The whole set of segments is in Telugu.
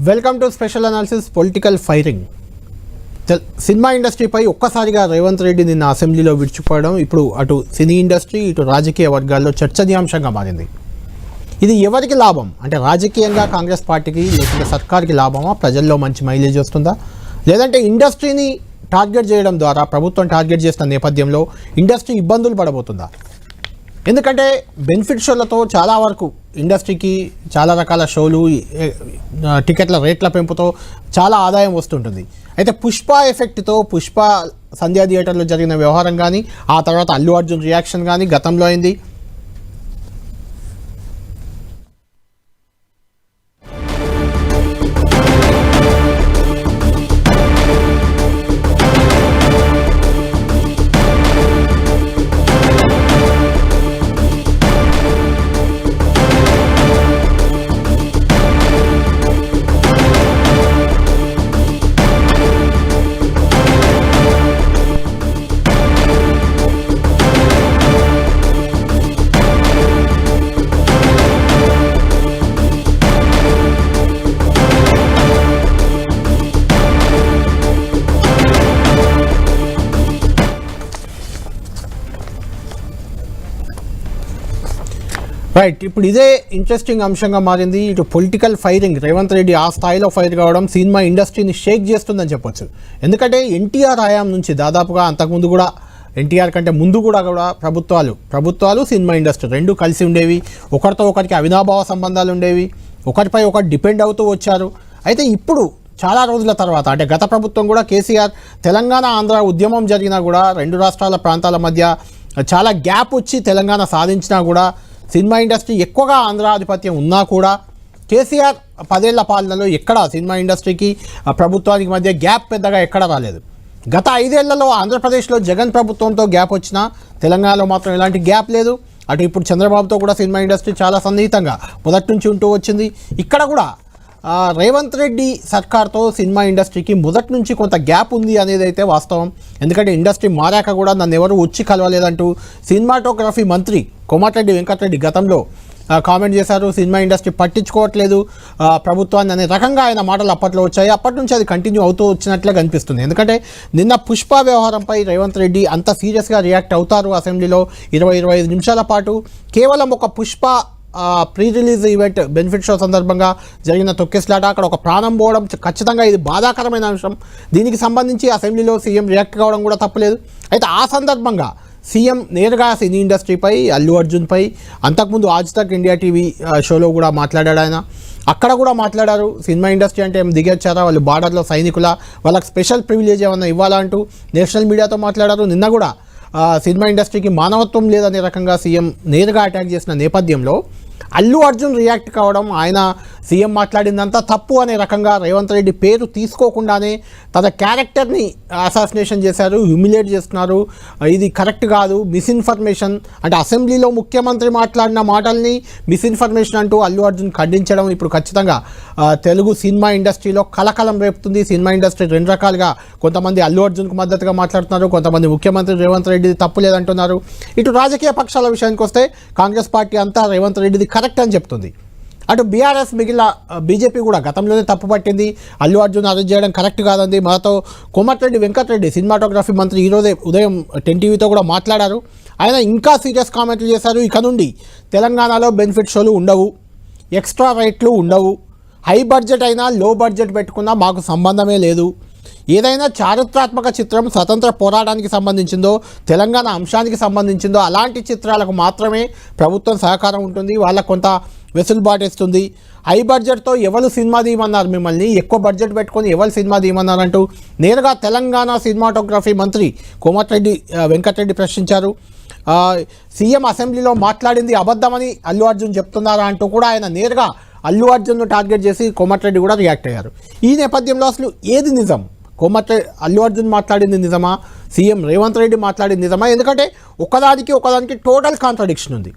Welcome to special analysis political firing. Cinema ఇండస్ట్రీపై ఒక్కసారిగా రేవంత్ రెడ్డి నిన్న అసెంబ్లీలో విడిచిపోవడం ఇప్పుడు అటు సినీ ఇండస్ట్రీ ఇటు రాజకీయ వర్గాల్లో చర్చనీయాంశంగా మారింది. ఇది ఎవరికి లాభం అంటే రాజకీయంగా కాంగ్రెస్ పార్టీకి లేకుంటే సర్కార్కి లాభమా, ప్రజల్లో మంచి మైలేజ్ వస్తుందా, లేదంటే ఇండస్ట్రీని టార్గెట్ చేయడం ద్వారా ప్రభుత్వం టార్గెట్ చేసిన నేపథ్యంలో ఇండస్ట్రీ ఇబ్బందులు పడబోతుందా? ఎందుకంటే బెనిఫిట్ షోలతో చాలా వరకు ఇండస్ట్రీకి చాలా రకాల షోలు, టికెట్ల రేట్ల పెంపుతో చాలా ఆదాయం వస్తుంటుంది. అయితే పుష్ప ఎఫెక్ట్తో పుష్ప సంధ్యా థియేటర్లో జరిగిన వ్యవహారం కానీ ఆ తర్వాత అల్లు అర్జున్ రియాక్షన్ కానీ గతంలో అయింది. రైట్, ఇప్పుడు ఇదే ఇంట్రెస్టింగ్ అంశంగా మారింది. ఇటు పొలిటికల్ ఫైరింగ్, రేవంత్ రెడ్డి ఆ స్థాయిలో ఫైర్ కావడం సినిమా ఇండస్ట్రీని షేక్ చేస్తుందని చెప్పొచ్చు. ఎందుకంటే ఎన్టీఆర్ హయాం నుంచి దాదాపుగా అంతకుముందు కూడా, ఎన్టీఆర్ కంటే ముందు కూడా ప్రభుత్వాలు సినిమా ఇండస్ట్రీ రెండు కలిసి ఉండేవి. ఒకరితో ఒకరికి అవినాభావ సంబంధాలు ఉండేవి, ఒకరిపై ఒకరు డిపెండ్ అవుతూ వచ్చారు. అయితే ఇప్పుడు చాలా రోజుల తర్వాత అంటే గత ప్రభుత్వం కూడా కేసీఆర్ తెలంగాణ ఆంధ్ర ఉద్యమం జరిగినా కూడా రెండు రాష్ట్రాల ప్రాంతాల మధ్య చాలా గ్యాప్ వచ్చి తెలంగాణ సాధించినా కూడా సినిమా ఇండస్ట్రీ ఎక్కువగా ఆంధ్ర ఆధిపత్యం ఉన్నా కూడా కేసీఆర్ 10 ఏళ్ల పాలనలో ఎక్కడ సినిమా ఇండస్ట్రీకి ప్రభుత్వానికి మధ్య గ్యాప్ పెద్దగా ఎక్కడ రాలేదు. గత 5 ఏళ్లలో ఆంధ్రప్రదేశ్లో జగన్ ప్రభుత్వంతో గ్యాప్ వచ్చినా తెలంగాణలో మాత్రం ఎలాంటి గ్యాప్ లేదు. అటు ఇప్పుడు చంద్రబాబుతో కూడా సినిమా ఇండస్ట్రీ చాలా సన్నిహితంగా మొదటి నుంచి ఉంటూ వచ్చింది. ఇక్కడ కూడా రేవంత్ రెడ్డి సర్కార్తో సినిమా ఇండస్ట్రీకి మొదటి నుంచి కొంత గ్యాప్ ఉంది అనేది అయితే వాస్తవం. ఎందుకంటే ఇండస్ట్రీ మారాక కూడా నన్ను ఎవరు వచ్చి కలవలేదంటూ సినిమాటోగ్రఫీ మంత్రి కోమటిరెడ్డి వెంకటరెడ్డి గతంలో కామెంట్ చేశారు. సినిమా ఇండస్ట్రీ పట్టించుకోవట్లేదు ప్రభుత్వాన్ని అనే రకంగా ఆయన మాటలు అప్పట్లో వచ్చాయి. అప్పటి నుంచి అది కంటిన్యూ అవుతూ వచ్చినట్లే కనిపిస్తుంది. ఎందుకంటే నిన్న పుష్ప వ్యవహారంపై రేవంత్ రెడ్డి అంత సీరియస్గా రియాక్ట్ అవుతారు. అసెంబ్లీలో 20-25 నిమిషాల పాటు కేవలం ఒక Pushpa pre release event benefit show సందర్భంగా జరిగిన తొక్కిసలాట, అక్కడ ఒక ప్రాణం పోవడం ఖచ్చితంగా ఇది బాధాకరమైన అంశం. దీనికి సంబంధించి అసెంబ్లీలో సీఎం రియాక్ట్ కావడం కూడా తప్పలేదు. అయితే ఆ సందర్భంగా సీఎం నేరుగా సినీ ఇండస్ట్రీపై, అల్లు అర్జున్పై అంతకుముందు ఆజ్ తక్ ఇండియా టీవీ షోలో కూడా మాట్లాడాడు ఆయన. అక్కడ కూడా మాట్లాడారు, సినిమా ఇండస్ట్రీ అంటే ఏం దిగొచ్చారా, వాళ్ళు బార్డర్లో సైనికుల, వాళ్ళకి స్పెషల్ ప్రివిలేజ్ ఏమన్నా ఇవ్వాలా అంటూ నేషనల్ మీడియాతో మాట్లాడారు. నిన్న కూడా సినిమా ఇండస్ట్రీకి మానవత్వం లేదనే రకంగా సీఎం నేరుగా అటాక్ చేసిన నేపథ్యంలో అల్లు అర్జున్ రియాక్ట్ కావడం, ఆయన సీఎం మాట్లాడిందంతా తప్పు అనే రకంగా రేవంత్ రెడ్డి పేరు తీసుకోకుండానే తన క్యారెక్టర్ని అసాసినేషన్ చేశారు, హ్యూమిలేట్ చేస్తున్నారు. ఇది కరెక్ట్ కాదు, మిస్ఇన్ఫర్మేషన్ అంటే అసెంబ్లీలో ముఖ్యమంత్రి మాట్లాడిన మాటల్ని మిస్ఇన్ఫర్మేషన్ అంటూ అల్లు అర్జున్ ఖండించడం ఇప్పుడు ఖచ్చితంగా తెలుగు సినిమా ఇండస్ట్రీలో కలకలం రేపుతుంది. సినిమా ఇండస్ట్రీ రెండు రకాలుగా, కొంతమంది అల్లు అర్జున్కు మద్దతుగా మాట్లాడుతున్నారు, కొంతమంది ముఖ్యమంత్రి రేవంత్ రెడ్డి తప్పు లేదంటున్నారు. ఇటు రాజకీయ పక్షాల విషయానికి వస్తే కాంగ్రెస్ పార్టీ అంతా రేవంత్ రెడ్డిది కరెక్ట్ అని చెప్తుంది. అటు బీఆర్ఎస్ మిగిలిన బీజేపీ కూడా గతంలోనే తప్పు పట్టింది, అల్లు అర్జున్ అరెస్ట్ చేయడం కరెక్ట్ కాదండి. మాతో కోమటిరెడ్డి వెంకటరెడ్డి సినిమాటోగ్రఫీ మంత్రి ఈరోజే ఉదయం 10 టీవీతో కూడా మాట్లాడారు. ఆయన ఇంకా సీరియస్ కామెంట్లు చేశారు. ఇక నుండి తెలంగాణలో బెనిఫిట్ షోలు ఉండవు, ఎక్స్ట్రా రైట్లు ఉండవు, హై బడ్జెట్ అయినా లో బడ్జెట్ పెట్టుకున్నా మాకు సంబంధమే లేదు. ఏదైనా చారిత్రాత్మక చిత్రం స్వతంత్ర పోరాటానికి సంబంధించిందో, తెలంగాణ అంశానికి సంబంధించిందో అలాంటి చిత్రాలకు మాత్రమే ప్రభుత్వం సహకారం ఉంటుంది, వాళ్ళకు కొంత వెసులుబాటు ఇస్తుంది. హై బడ్జెట్తో ఎవరు సినిమా తీయమన్నారు మిమ్మల్ని, ఎక్కువ బడ్జెట్ పెట్టుకొని ఎవరు సినిమా తీయమన్నారంటూ నేరుగా తెలంగాణ సినిమాటోగ్రఫీ మంత్రి కోమటిరెడ్డి వెంకటరెడ్డి ప్రశ్నించారు. సీఎం అసెంబ్లీలో మాట్లాడింది అబద్ధమని అల్లు అర్జున్ చెప్తున్నారా అంటూ కూడా ఆయన నేరుగా అల్లు అర్జున్ను టార్గెట్ చేసి కోమటిరెడ్డి కూడా రియాక్ట్ అయ్యారు. ఈ నేపథ్యంలో అసలు ఏది నిజం? అల్లు అర్జున్ మాట్లాడింది నిజమా, సీఎం రేవంత్ రెడ్డి మాట్లాడింది నిజమా? ఎందుకంటే ఒకదానికి టోటల్ కాంట్రడిక్షన్ ఉంది.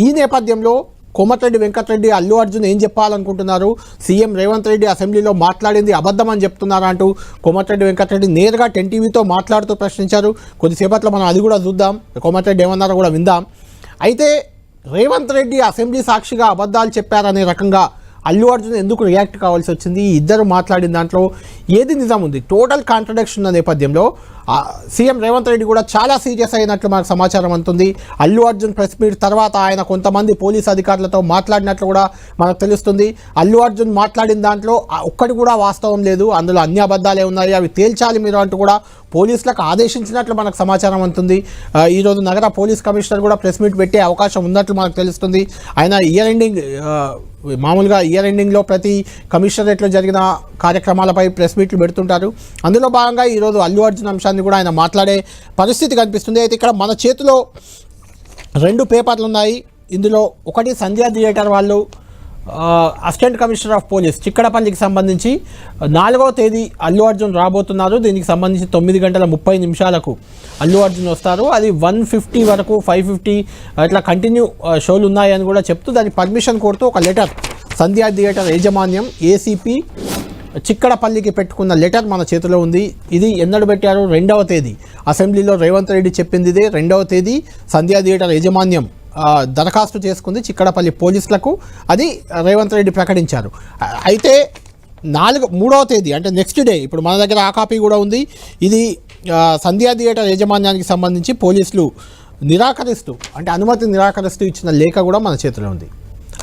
ఈ నేపథ్యంలో కోమటిరెడ్డి వెంకటరెడ్డి అల్లు అర్జున్ ఏం చెప్పాలనుకుంటున్నారు, సీఎం రేవంత్ రెడ్డి అసెంబ్లీలో మాట్లాడింది అబద్ధం అని చెప్తున్నారా అంటూ కోమటిరెడ్డి వెంకటరెడ్డి నేరుగా 10 టీవీతో మాట్లాడుతూ ప్రశ్నించారు. కొద్దిసేపట్లో మనం అది కూడా చూద్దాం, కోమటిరెడ్డి ఏమన్నారో కూడా విందాం. అయితే రేవంత్ రెడ్డి అసెంబ్లీ సాక్షిగా అబద్ధాలు చెప్పారనే రకంగా అల్లు అర్జున్ ఎందుకు రియాక్ట్ కావాల్సి వచ్చింది, ఇద్దరు మాట్లాడిన దాంట్లో ఏది నిజం ఉంది, టోటల్ కాంట్రడిక్షన్ ఉన్న నేపథ్యంలో సీఎం రేవంత్ రెడ్డి కూడా చాలా సీరియస్ అయినట్లు మనకు సమాచారం అందుతుంది. అల్లు అర్జున్ ప్రెస్ మీట్ తర్వాత ఆయన కొంతమంది పోలీస్ అధికారులతో మాట్లాడినట్లు కూడా మనకు తెలుస్తుంది. అల్లు అర్జున్ మాట్లాడిన దాంట్లో ఒక్కటి కూడా వాస్తవం లేదు, అందులో అన్ని అబద్ధాలే ఉన్నాయి, అవి తేల్చాలి మీరు అంటూ కూడా పోలీసులకు ఆదేశించినట్లు మనకు సమాచారం అందుతుంది. ఈరోజు నగర పోలీస్ కమిషనర్ కూడా ప్రెస్ మీట్ పెట్టే అవకాశం ఉన్నట్లు మనకు తెలుస్తుంది. ఆయన ఇయర్ ఎండింగ్ మామూలుగా ఇయర్ ఎండింగ్లో ప్రతి కమిషనరేట్లో జరిగిన కార్యక్రమాలపై ప్రెస్ మీట్లు పెడుతుంటారు. అందులో భాగంగా ఈరోజు అల్లు అర్జున్ అంశాన్ని కూడా ఆయన మాట్లాడే పరిస్థితి కనిపిస్తుంది. అయితే ఇక్కడ మన చేతిలో 2 పేపర్లు ఉన్నాయి. ఇందులో ఒకటి సంధ్యా థియేటర్ వాళ్ళు అసిస్టెంట్ కమిషనర్ ఆఫ్ పోలీస్ చిక్కడపల్లికి సంబంధించి 4వ తేదీ అల్లు అర్జున్ రాబోతున్నారు. దీనికి సంబంధించి 9:30 అల్లు అర్జున్ వస్తారు. అది 150 వరకు 550 ఇట్లా కంటిన్యూ షోలు ఉన్నాయని కూడా చెప్తూ దాని పర్మిషన్ కోరుతూ ఒక లెటర్ సంధ్యా థియేటర్ యాజమాన్యం ఏసీపీ చిక్కడపల్లికి పెట్టుకున్న లెటర్ మన చేతిలో ఉంది. ఇది ఎన్నడు పెట్టారు? 2వ తేదీ అసెంబ్లీలో రేవంత్ రెడ్డి చెప్పింది ఇదే. 2వ తేదీ సంధ్యా థియేటర్ యాజమాన్యం దరఖాస్తు చేసుకుంది చిక్కడపల్లి పోలీసులకు, అది రేవంత్ రెడ్డి ప్రకటించారు. అయితే 3వ తేదీ అంటే నెక్స్ట్ డే, ఇప్పుడు మన దగ్గర ఆ కాపీ కూడా ఉంది, ఇది సంధ్యా థియేటర్ యాజమాన్యానికి సంబంధించి పోలీసులు నిరాకరిస్తూ అంటే అనుమతి నిరాకరిస్తూ ఇచ్చిన లేఖ కూడా మన చేతిలో ఉంది.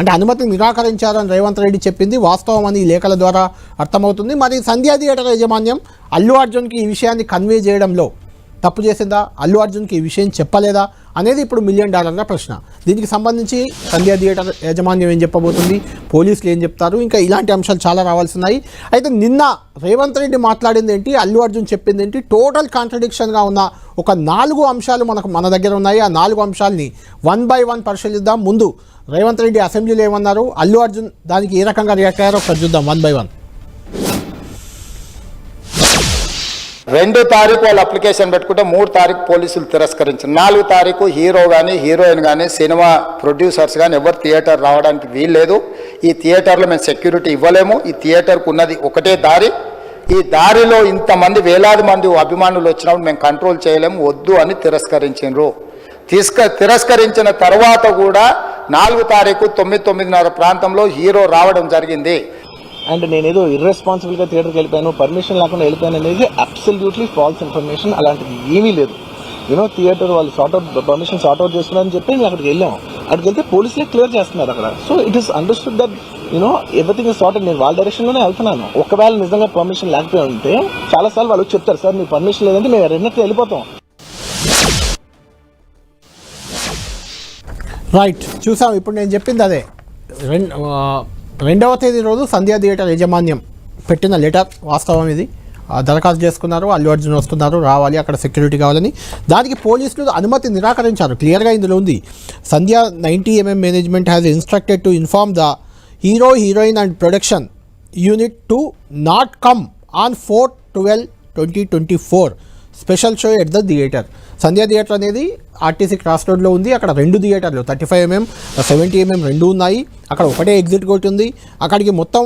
అంటే అనుమతి నిరాకరించారని రేవంత్ రెడ్డి చెప్పింది వాస్తవం అని ఈ లేఖల ద్వారా అర్థమవుతుంది. మరి సంధ్యా థియేటర్ యాజమాన్యం అల్లు అర్జున్కి ఈ విషయాన్ని కన్వే చేయడంలో తప్పు చేసిందా, అల్లు అర్జున్కి ఈ విషయం చెప్పలేదా అనేది ఇప్పుడు $1 మిలియన్ ప్రశ్న. దీనికి సంబంధించి సంధ్యా థియేటర్ యాజమాన్యం ఏం చెప్పబోతుంది, పోలీసులు ఏం చెప్తారు, ఇంకా ఇలాంటి అంశాలు చాలా రావాల్సినాయి. అయితే నిన్న రేవంత్ రెడ్డి మాట్లాడింది ఏంటి, అల్లు అర్జున్ చెప్పింది ఏంటి, టోటల్ కాంట్రడిక్షన్గా ఉన్న ఒక 4 అంశాలు మన దగ్గర ఉన్నాయి. ఆ 4 అంశాలని 1 by 1 పరిశీలిద్దాం. ముందు రేవంత్ రెడ్డి అసెంబ్లీలో ఏమన్నారు, అల్లు అర్జున్ దానికి ఏ రకంగా రియాక్ట్ అయ్యారో ఒకసారి చూద్దాం 1 by 1. 2 తారీఖు వాళ్ళు అప్లికేషన్ పెట్టుకుంటే 3 తారీఖు పోలీసులు తిరస్కరించారు. 4 తారీఖు హీరో కానీ హీరోయిన్ కానీ సినిమా ప్రొడ్యూసర్స్ కానీ ఎవరు థియేటర్ రావడానికి వీల్లేదు. ఈ థియేటర్లో మేము సెక్యూరిటీ ఇవ్వలేము. ఈ థియేటర్కు ఉన్నది ఒకటే దారి. ఈ దారిలో ఇంతమంది వేలాది మంది అభిమానులు వచ్చినప్పుడు మేము కంట్రోల్ చేయలేము, వద్దు అని తిరస్కరించారు. తిరస్కరించిన తర్వాత కూడా 4 తారీఖు 9:30 ప్రాంతంలో హీరో రావడం జరిగింది. అండ్ నేనేదో ఇర్రెస్పాన్సిబుల్గా థియేటర్కి వెళ్ళిపోయాను, పర్మిషన్ లేకుండా వెళ్ళిపోయాను అనేది అబ్సల్యూట్లీ ఫాల్స్ ఇన్ఫర్మేషన్. అలాంటిది ఏమీ లేదు. థియేటర్ వాళ్ళు పర్మిషన్ సార్ట్ అవుట్ చేస్తున్నారని చెప్పి మేము అక్కడికి వెళ్ళాము. అక్కడికి వెళ్తే పోలీసులే క్లియర్ చేస్తున్నారు అక్కడ. So it is understood that everything is sorted. నేను వాళ్ళ డైరెక్షన్లోనే వెళ్తున్నాను. ఒకవేళ నిజంగా పర్మిషన్ లేకపోయి ఉంటే చాలాసార్లు వాళ్ళు చెప్తారు, సార్ మీ పర్మిషన్ లేదంటే మేము రెండింటికి వెళ్ళిపోతాం. రైట్, చూసాం. ఇప్పుడు నేను చెప్పింది అదే. 2వ తేదీ రోజు సంధ్యా థియేటర్ యాజమాన్యం పెట్టిన లెటర్ వాస్తవం ఇది. దరఖాస్తు చేసుకున్నారు, అల్లు అర్జున్ వస్తున్నారు, రావాలి, అక్కడ సెక్యూరిటీ కావాలని. దానికి పోలీసులు అనుమతి నిరాకరించారు. క్లియర్గా ఇందులో ఉంది, సంధ్యా 90mm management has instructed to inform the hero, heroine and production unit to not come on 4/12/2024 special show at the theatre. Sandhya theatre అనేది ఆర్టీసీ క్రాస్ రోడ్లో ఉంది. అక్కడ 2 థియేటర్లు 35mm 70mm 2 ఉన్నాయి. అక్కడ ఒకటే ఎగ్జిట్ కోర్ట్ ఉంది. అక్కడికి మొత్తం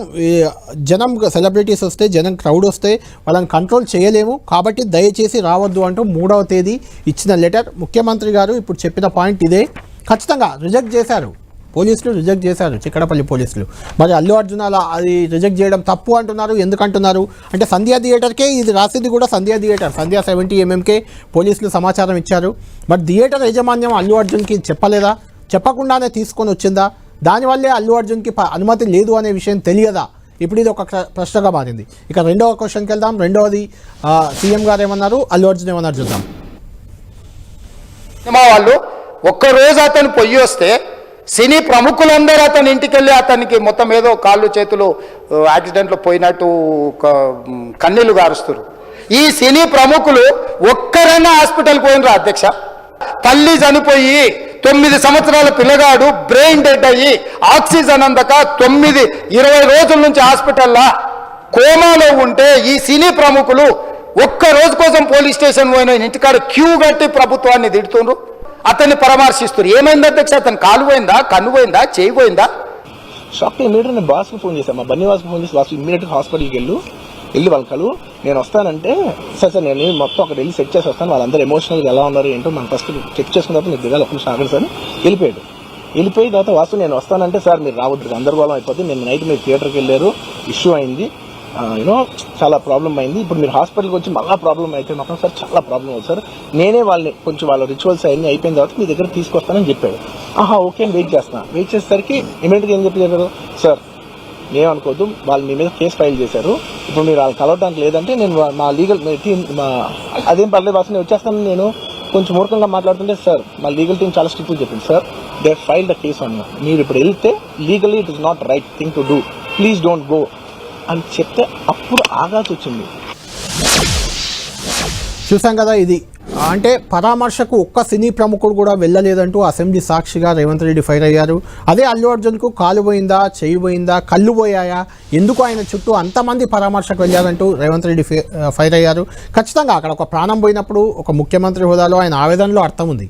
జనం సెలబ్రిటీస్ వస్తే, జనం క్రౌడ్ వస్తే వాళ్ళని కంట్రోల్ చేయలేము, కాబట్టి దయచేసి రావద్దు అంటూ 3వ తేదీ ఇచ్చిన లెటర్. ముఖ్యమంత్రి గారు ఇప్పుడు చెప్పిన పాయింట్ ఇదే. ఖచ్చితంగా రిజెక్ట్ చేశారు, పోలీసులు రిజెక్ట్ చేశారు, చిక్కడపల్లి పోలీసులు. మరి అల్లు అర్జున్ అలా అది రిజెక్ట్ చేయడం తప్పు అంటున్నారు. ఎందుకంటున్నారు అంటే సంధ్యా థియేటర్కే ఇది రాసింది కూడా సంధ్యా థియేటర్, సంధ్యా 70mmకే పోలీసులు సమాచారం ఇచ్చారు. మరి థియేటర్ యాజమాన్యం అల్లు అర్జున్కి చెప్పలేదా, చెప్పకుండానే తీసుకొని వచ్చిందా, దానివల్లే అల్లు అర్జున్కి అనుమతి లేదు అనే విషయం తెలియదా? ఇప్పుడు ఇది ఒక ప్రశ్నగా మారింది. ఇక 2వ క్వశ్చన్కి వెళ్దాం. 2వది సీఎం గారు ఏమన్నారు, అల్లు అర్జున్ ఏమన్నారు చూద్దాం. సినిమా వాళ్ళు ఒక్కరోజు అతను పొయ్యి వస్తే సినీ ప్రముఖులందరూ అతని ఇంటికి వెళ్ళి అతనికి మొత్తం ఏదో కాళ్ళు చేతులు యాక్సిడెంట్లో పోయినట్టు కన్నీళ్లు గారుస్తారు. ఈ సినీ ప్రముఖులు ఒక్కరైనా హాస్పిటల్కి పోయినరా అధ్యక్ష? తల్లి చనిపోయి 9 సంవత్సరాల పిల్లగాడు బ్రెయిన్ డెడ్ అయ్యి ఆక్సిజన్ అందక 20 రోజుల నుంచి హాస్పిటల్లో కోమాలో ఉంటే ఈ సినీ ప్రముఖులు ఒక్క రోజు కోసం పోలీస్ స్టేషన్ పోయిన ఇంటికాడ క్యూ కట్టి ప్రభుత్వాన్ని తిడుతుండ్రు, అతన్ని పరామర్శిస్తారు. ఏమైంది అధ్యక్ష? అతను కాలు పోయిందా, కన్ను పోయిందా, చేయి పోయిందా? షాక్ ఇమీడియట్ నేను బాస్కి ఫోన్ చేశాను, మా బన్నీవాస్కి ఫోన్ చేసి బాస్ ఇమీడియట్గా హాస్పిటల్కి వెళ్ళి వాళ్ళ నేను వస్తానంటే సార్ నేను మొత్తం అక్కడ వెళ్ళి చెక్ చేసి వస్తాను, వాళ్ళందరూ ఎమోషనల్గా ఎలా ఉన్నారు ఏంటో మనం ఫస్ట్ చెక్ చేసుకున్నప్పుడు నేను దిగాలి, ఒక్క నిమిషం ఆగండి సార్ వెళ్ళిపోయాడు. వెళ్ళిపోయి తర్వాత వాసు నేను వస్తానంటే సార్ మీరు రావద్దు గందరగోళం అయిపోతుంది, నేను నైట్ మీరు థియేటర్కి వెళ్ళారు, ఇష్యూ అయింది, యూనో చాలా ప్రాబ్లం అయింది, ఇప్పుడు మీరు హాస్పిటల్కి వచ్చి మళ్ళీ ప్రాబ్లం అయితే మాత్రం సార్ చాలా ప్రాబ్లం అవుతుంది సార్, నేనే వాళ్ళని కొంచెం వాళ్ళ రిచువల్స్ అన్నీ అయిపోయిన తర్వాత మీ దగ్గర తీసుకొస్తానని చెప్పాడు. ఓకే అని వెయిట్ చేసేసరికి ఇమీడియట్గా ఏం చెప్పారు, సార్ ఏమనుకోవద్దు వాళ్ళు మీ మీద కేసు ఫైల్ చేశారు, ఇప్పుడు మీరు వాళ్ళు కలవడానికి లేదంటే నేను మా లీగల్ టీమ్ అదేం పర్లేదు వాసు నేను వచ్చేస్తాను, నేను కొంచెం మూర్ఖంగా మాట్లాడుతుంటే సార్ మా లీగల్ టీం చాలా స్ట్రిక్ట్గా చెప్పింది, sir they file the case on you, మీరు ఇప్పుడు వెళ్తే legally it is not right thing to do, please don't go అని చెప్తే అప్పుడు ఆగాల్సి వచ్చింది. చూసాం కదా, ఇది అంటే పరామర్శకు ఒక్క సినీ ప్రముఖుడు కూడా వెళ్ళలేదంటూ అసెంబ్లీ సాక్షిగా రేవంత్ రెడ్డి ఫైర్ అయ్యారు. అదే అల్లు అర్జున్కు కాలు పోయిందా, చెయ్యి పోయిందా, కళ్ళు పోయాయా, ఎందుకు ఆయన చుట్టూ అంతమంది పరామర్శకు వెళ్ళారంటూ రేవంత్ రెడ్డి ఫైర్ అయ్యారు. ఖచ్చితంగా అక్కడ ఒక ప్రాణం పోయినప్పుడు ఒక ముఖ్యమంత్రి హోదాలో ఆయన ఆవేదనలో అర్థం ఉంది.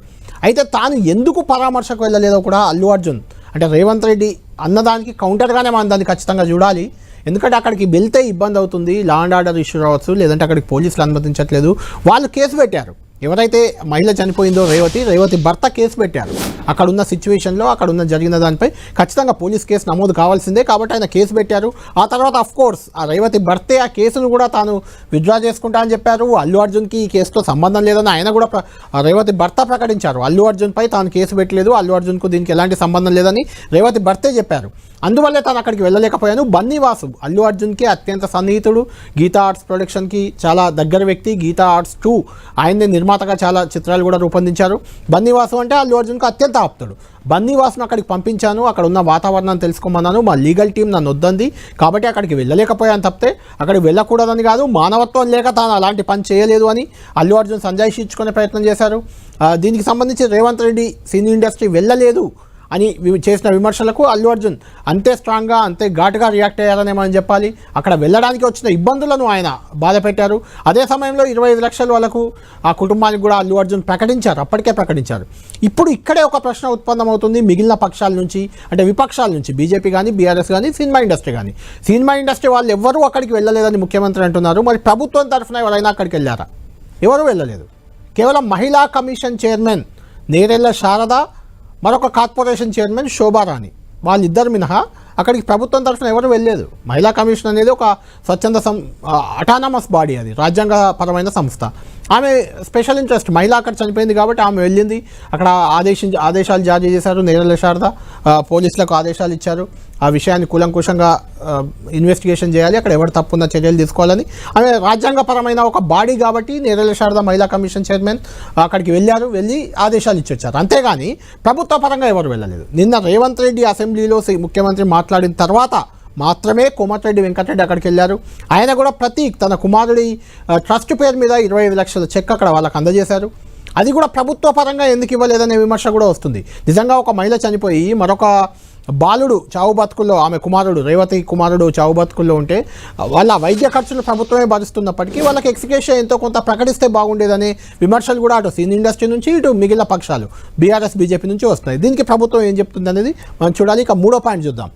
అయితే తాను ఎందుకు పరామర్శకు వెళ్ళలేదో కూడా అల్లు అర్జున్ అంటే రేవంత్ రెడ్డి అన్నదానికి కౌంటర్గానే మనం దాన్ని ఖచ్చితంగా చూడాలి. ఎందుకంటే అక్కడికి వెళ్తే ఇబ్బంది అవుతుంది, లా అండ్ ఆర్డర్ ఇష్యూ రావచ్చు, లేదంటే అక్కడికి పోలీసులు అనుమతించట్లేదు. వాళ్ళు కేసు పెట్టారు, ఎవరైతే మహిళ చనిపోయిందో రేవతి భర్త కేసు పెట్టారు. అక్కడున్న సిచ్యువేషన్లో అక్కడున్న జరిగిన దానిపై ఖచ్చితంగా పోలీస్ కేసు నమోదు కావాల్సిందే, కాబట్టి ఆయన కేసు పెట్టారు. ఆ తర్వాత అఫ్కోర్స్ ఆ రేవతి భర్తే ఆ కేసును కూడా తాను విత్డ్రా చేసుకుంటా అని చెప్పారు. అల్లు అర్జున్కి ఈ కేసుతో సంబంధం లేదని ఆయన కూడా రేవతి భర్త ప్రకటించారు. అల్లు అర్జున్పై తాను కేసు పెట్టలేదు, అల్లు అర్జున్కు దీనికి ఎలాంటి సంబంధం లేదని రేవతి భర్తే చెప్పారు. అందువల్లే తాను అక్కడికి వెళ్ళలేకపోయాను. బన్నీవాసు అల్లు అర్జున్కి అత్యంత సన్నిహితుడు, గీతా ఆర్ట్స్ ప్రొడక్షన్కి చాలా దగ్గర వ్యక్తి, గీతా ఆర్ట్స్ 2 ఆయన్నే నిర్మాతగా చాలా చిత్రాలు కూడా రూపొందించారు. బన్నీవాసు అంటే అల్లు అర్జున్కి అత్యంత ఆప్తుడు. బన్నీవాసును అక్కడికి పంపించాను, అక్కడ ఉన్న వాతావరణాన్ని తెలుసుకోమన్నాను, మా లీగల్ టీం నన్ను వద్దంది కాబట్టి అక్కడికి వెళ్ళలేకపోయాను తప్పితే అక్కడికి వెళ్ళకూడదని కాదు, మానవత్వం లేక తాను అలాంటి పని చేయలేదు అని అల్లు అర్జున్ సంజాయిషి ఇచ్చుకునే ప్రయత్నం చేశారు. దీనికి సంబంధించి రేవంత్ రెడ్డి సినీ ఇండస్ట్రీ వెళ్ళలేదు అని చేసిన విమర్శలకు అల్లు అర్జున్ అంతే స్ట్రాంగ్గా అంతే ఘాటుగా రియాక్ట్ అయ్యారనే మనం చెప్పాలి. అక్కడ వెళ్ళడానికి వచ్చిన ఇబ్బందులను ఆయన బాధ పెట్టారు. అదే సమయంలో 25 లక్షలు వాళ్ళకు ఆ కుటుంబానికి కూడా అల్లు అర్జున్ ప్రకటించారు, అప్పటికే ప్రకటించారు. ఇప్పుడు ఇక్కడే ఒక ప్రశ్న ఉత్పన్నమవుతుంది మిగిలిన పక్షాల నుంచి, అంటే విపక్షాల నుంచి, బీజేపీ కానీ బీఆర్ఎస్ కానీ సినిమా ఇండస్ట్రీ కానీ. సినిమా ఇండస్ట్రీ వాళ్ళు ఎవ్వరూ అక్కడికి వెళ్ళలేదని ముఖ్యమంత్రి అంటున్నారు. మరి ప్రభుత్వం తరఫున ఎవరైనా అక్కడికి వెళ్ళారా? ఎవరూ వెళ్ళలేదు. కేవలం మహిళా కమిషన్ చైర్మన్ నేరెళ్ల శారద, మరొక కార్పొరేషన్ చైర్మన్ శోభారాణి, వాళ్ళిద్దరు మినహా అక్కడికి ప్రభుత్వం తరఫున ఎవరు వెళ్ళలేదు. మహిళా కమిషన్ అనేది ఒక స్వచ్ఛంద అటానమస్ బాడీ, అది రాజ్యాంగపరమైన సంస్థ. ఆమె స్పెషల్ ఇంట్రెస్ట్, మహిళ అక్కడ చనిపోయింది కాబట్టి ఆమె వెళ్ళింది, అక్కడ ఆదేశాలు జారీ చేశారు. నేరెళ్ల శారద పోలీసులకు ఆదేశాలు ఇచ్చారు, ఆ విషయాన్ని కూలంకుషంగా ఇన్వెస్టిగేషన్ చేయాలి, అక్కడ ఎవరు తప్పున్న చర్యలు తీసుకోవాలని. ఆమె రాజ్యాంగపరమైన ఒక బాడీ కాబట్టి నేరెళ్ల శారద మహిళా కమిషన్ చైర్మన్ అక్కడికి వెళ్ళి ఆదేశాలు ఇచ్చొచ్చారు. అంతేగాని ప్రభుత్వ పరంగా ఎవరు వెళ్ళలేదు. నిన్న రేవంత్ రెడ్డి అసెంబ్లీలో ముఖ్యమంత్రి మాట్లాడిన తర్వాత మాత్రమే కోమటిరెడ్డి వెంకటరెడ్డి అక్కడికి వెళ్ళారు. ఆయన కూడా ప్రతీక్ తన కుమారుడి ట్రస్ట్ పేరు మీద 25 లక్షల చెక్ అక్కడ వాళ్ళకి అందజేశారు. అది కూడా ప్రభుత్వ పరంగా ఎందుకు ఇవ్వలేదనే విమర్శ కూడా వస్తుంది. నిజంగా ఒక మహిళ చనిపోయి మరొక బాలుడు చావు బతుకుల్లో, ఆమె కుమారుడు రేవతి కుమారుడు చావు బతుకుల్లో ఉంటే వాళ్ళ వైద్య ఖర్చులు ప్రభుత్వమే భరిస్తున్నప్పటికీ వాళ్ళకి ఎక్స్గ్రేషియా ఎంతో కొంత ప్రకటిస్తే బాగుండేదనే విమర్శలు కూడా అటు సినీ ఇండస్ట్రీ నుంచి ఇటు మిగిలిన పక్షాలు బీఆర్ఎస్ బీజేపీ నుంచి వస్తున్నాయి. దీనికి ప్రభుత్వం ఏం చెప్తుంది అనేది మనం చూడాలి. ఇక 3వ పాయింట్ చూద్దాం.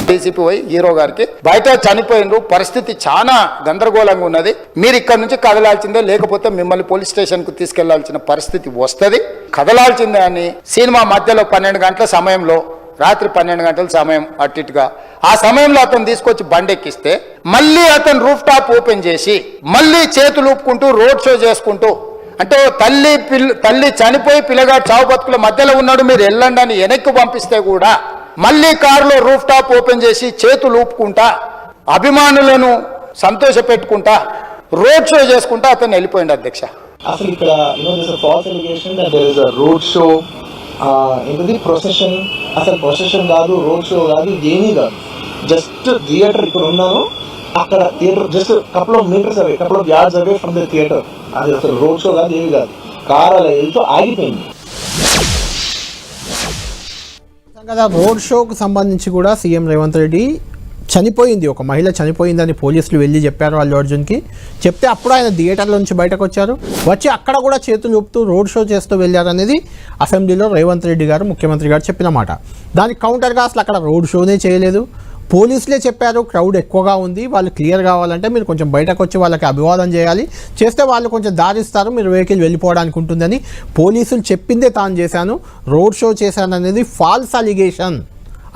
డీసీపీ పోయి హీరో గారికి బయట చనిపోయిండ్రు, పరిస్థితి చాలా గందరగోళంగా ఉన్నది, మీరు ఇక్కడ నుంచి కదలాల్సిందే, లేకపోతే మిమ్మల్ని పోలీస్ స్టేషన్ కు తీసుకెళ్లాల్సిన పరిస్థితి వస్తుంది, కదలాల్సిందే అని సినిమా మధ్యలో 12 గంటల సమయంలో, రాత్రి 12 గంటల సమయం అట్టిగా ఆ సమయంలో అతను తీసుకొచ్చి బండెక్కిస్తే మళ్ళీ అతను రూఫ్ టాప్ ఓపెన్ చేసి మళ్ళీ చేతులు ఊపుకుంటూ రోడ్ షో చేసుకుంటూ, అంటే తల్లి చనిపోయి పిల్లగాడు చావు బతుకుల మధ్యలో ఉన్నాడు, మీరు వెళ్ళండి అని వెనక్కి పంపిస్తే కూడా మళ్ళీ కారులో రూఫ్ టాప్ ఓపెన్ చేసి చేతులు ఊపుకుంటా అభిమానులను సంతోష పెట్టుకుంటా రోడ్ షో చేసుకుంటా అతను వెళ్ళిపోయింది. అధ్యక్ష, అసలు ఇక్కడ false allegation that there is a road show, ఏంటది ప్రొసెషన్, అసలు ప్రొసెషన్ కాదు, రోడ్ షో కాదు, ఏమీ కాదు. జస్ట్ థియేటర్ ఇక్కడ ఉన్నాను, అక్కడ theatre just couple of metres away, couple of yards away from the theatre. అది అసలు రోడ్ షో కాదు, ఏమి కాదు, కార్ అలా వెళ్తూ ఆగిపోయింది. కదా రోడ్ షోకు సంబంధించి కూడా సీఎం రేవంత్ రెడ్డి చనిపోయింది, ఒక మహిళ చనిపోయిందని పోలీసులు వెళ్ళి చెప్పారు అల్లు అర్జున్కి. చెప్తే అప్పుడు ఆయన థియేటర్లో నుంచి బయటకు వచ్చి అక్కడ కూడా చేతులు ఊపుతూ రోడ్ షో చేస్తూ వెళ్ళారనేది అసెంబ్లీలో రేవంత్ రెడ్డి గారు ముఖ్యమంత్రి గారు చెప్పిన మాట. దానికి కౌంటర్గా అసలు అక్కడ రోడ్ షోనే చేయలేదు, పోలీసులే చెప్పారు క్రౌడ్ ఎక్కువగా ఉంది, వాళ్ళు క్లియర్ కావాలంటే మీరు కొంచెం బయటకు వచ్చి వాళ్ళకి అభివాదం చేయాలి, చేస్తే వాళ్ళు కొంచెం దారిస్తారు, మీరు వెహికల్ వెళ్ళిపోవడానికి ఉంటుందని పోలీసులు చెప్పిందే తాను చేశాను, రోడ్ షో చేశాను అనేది ఫాల్స్ అలిగేషన్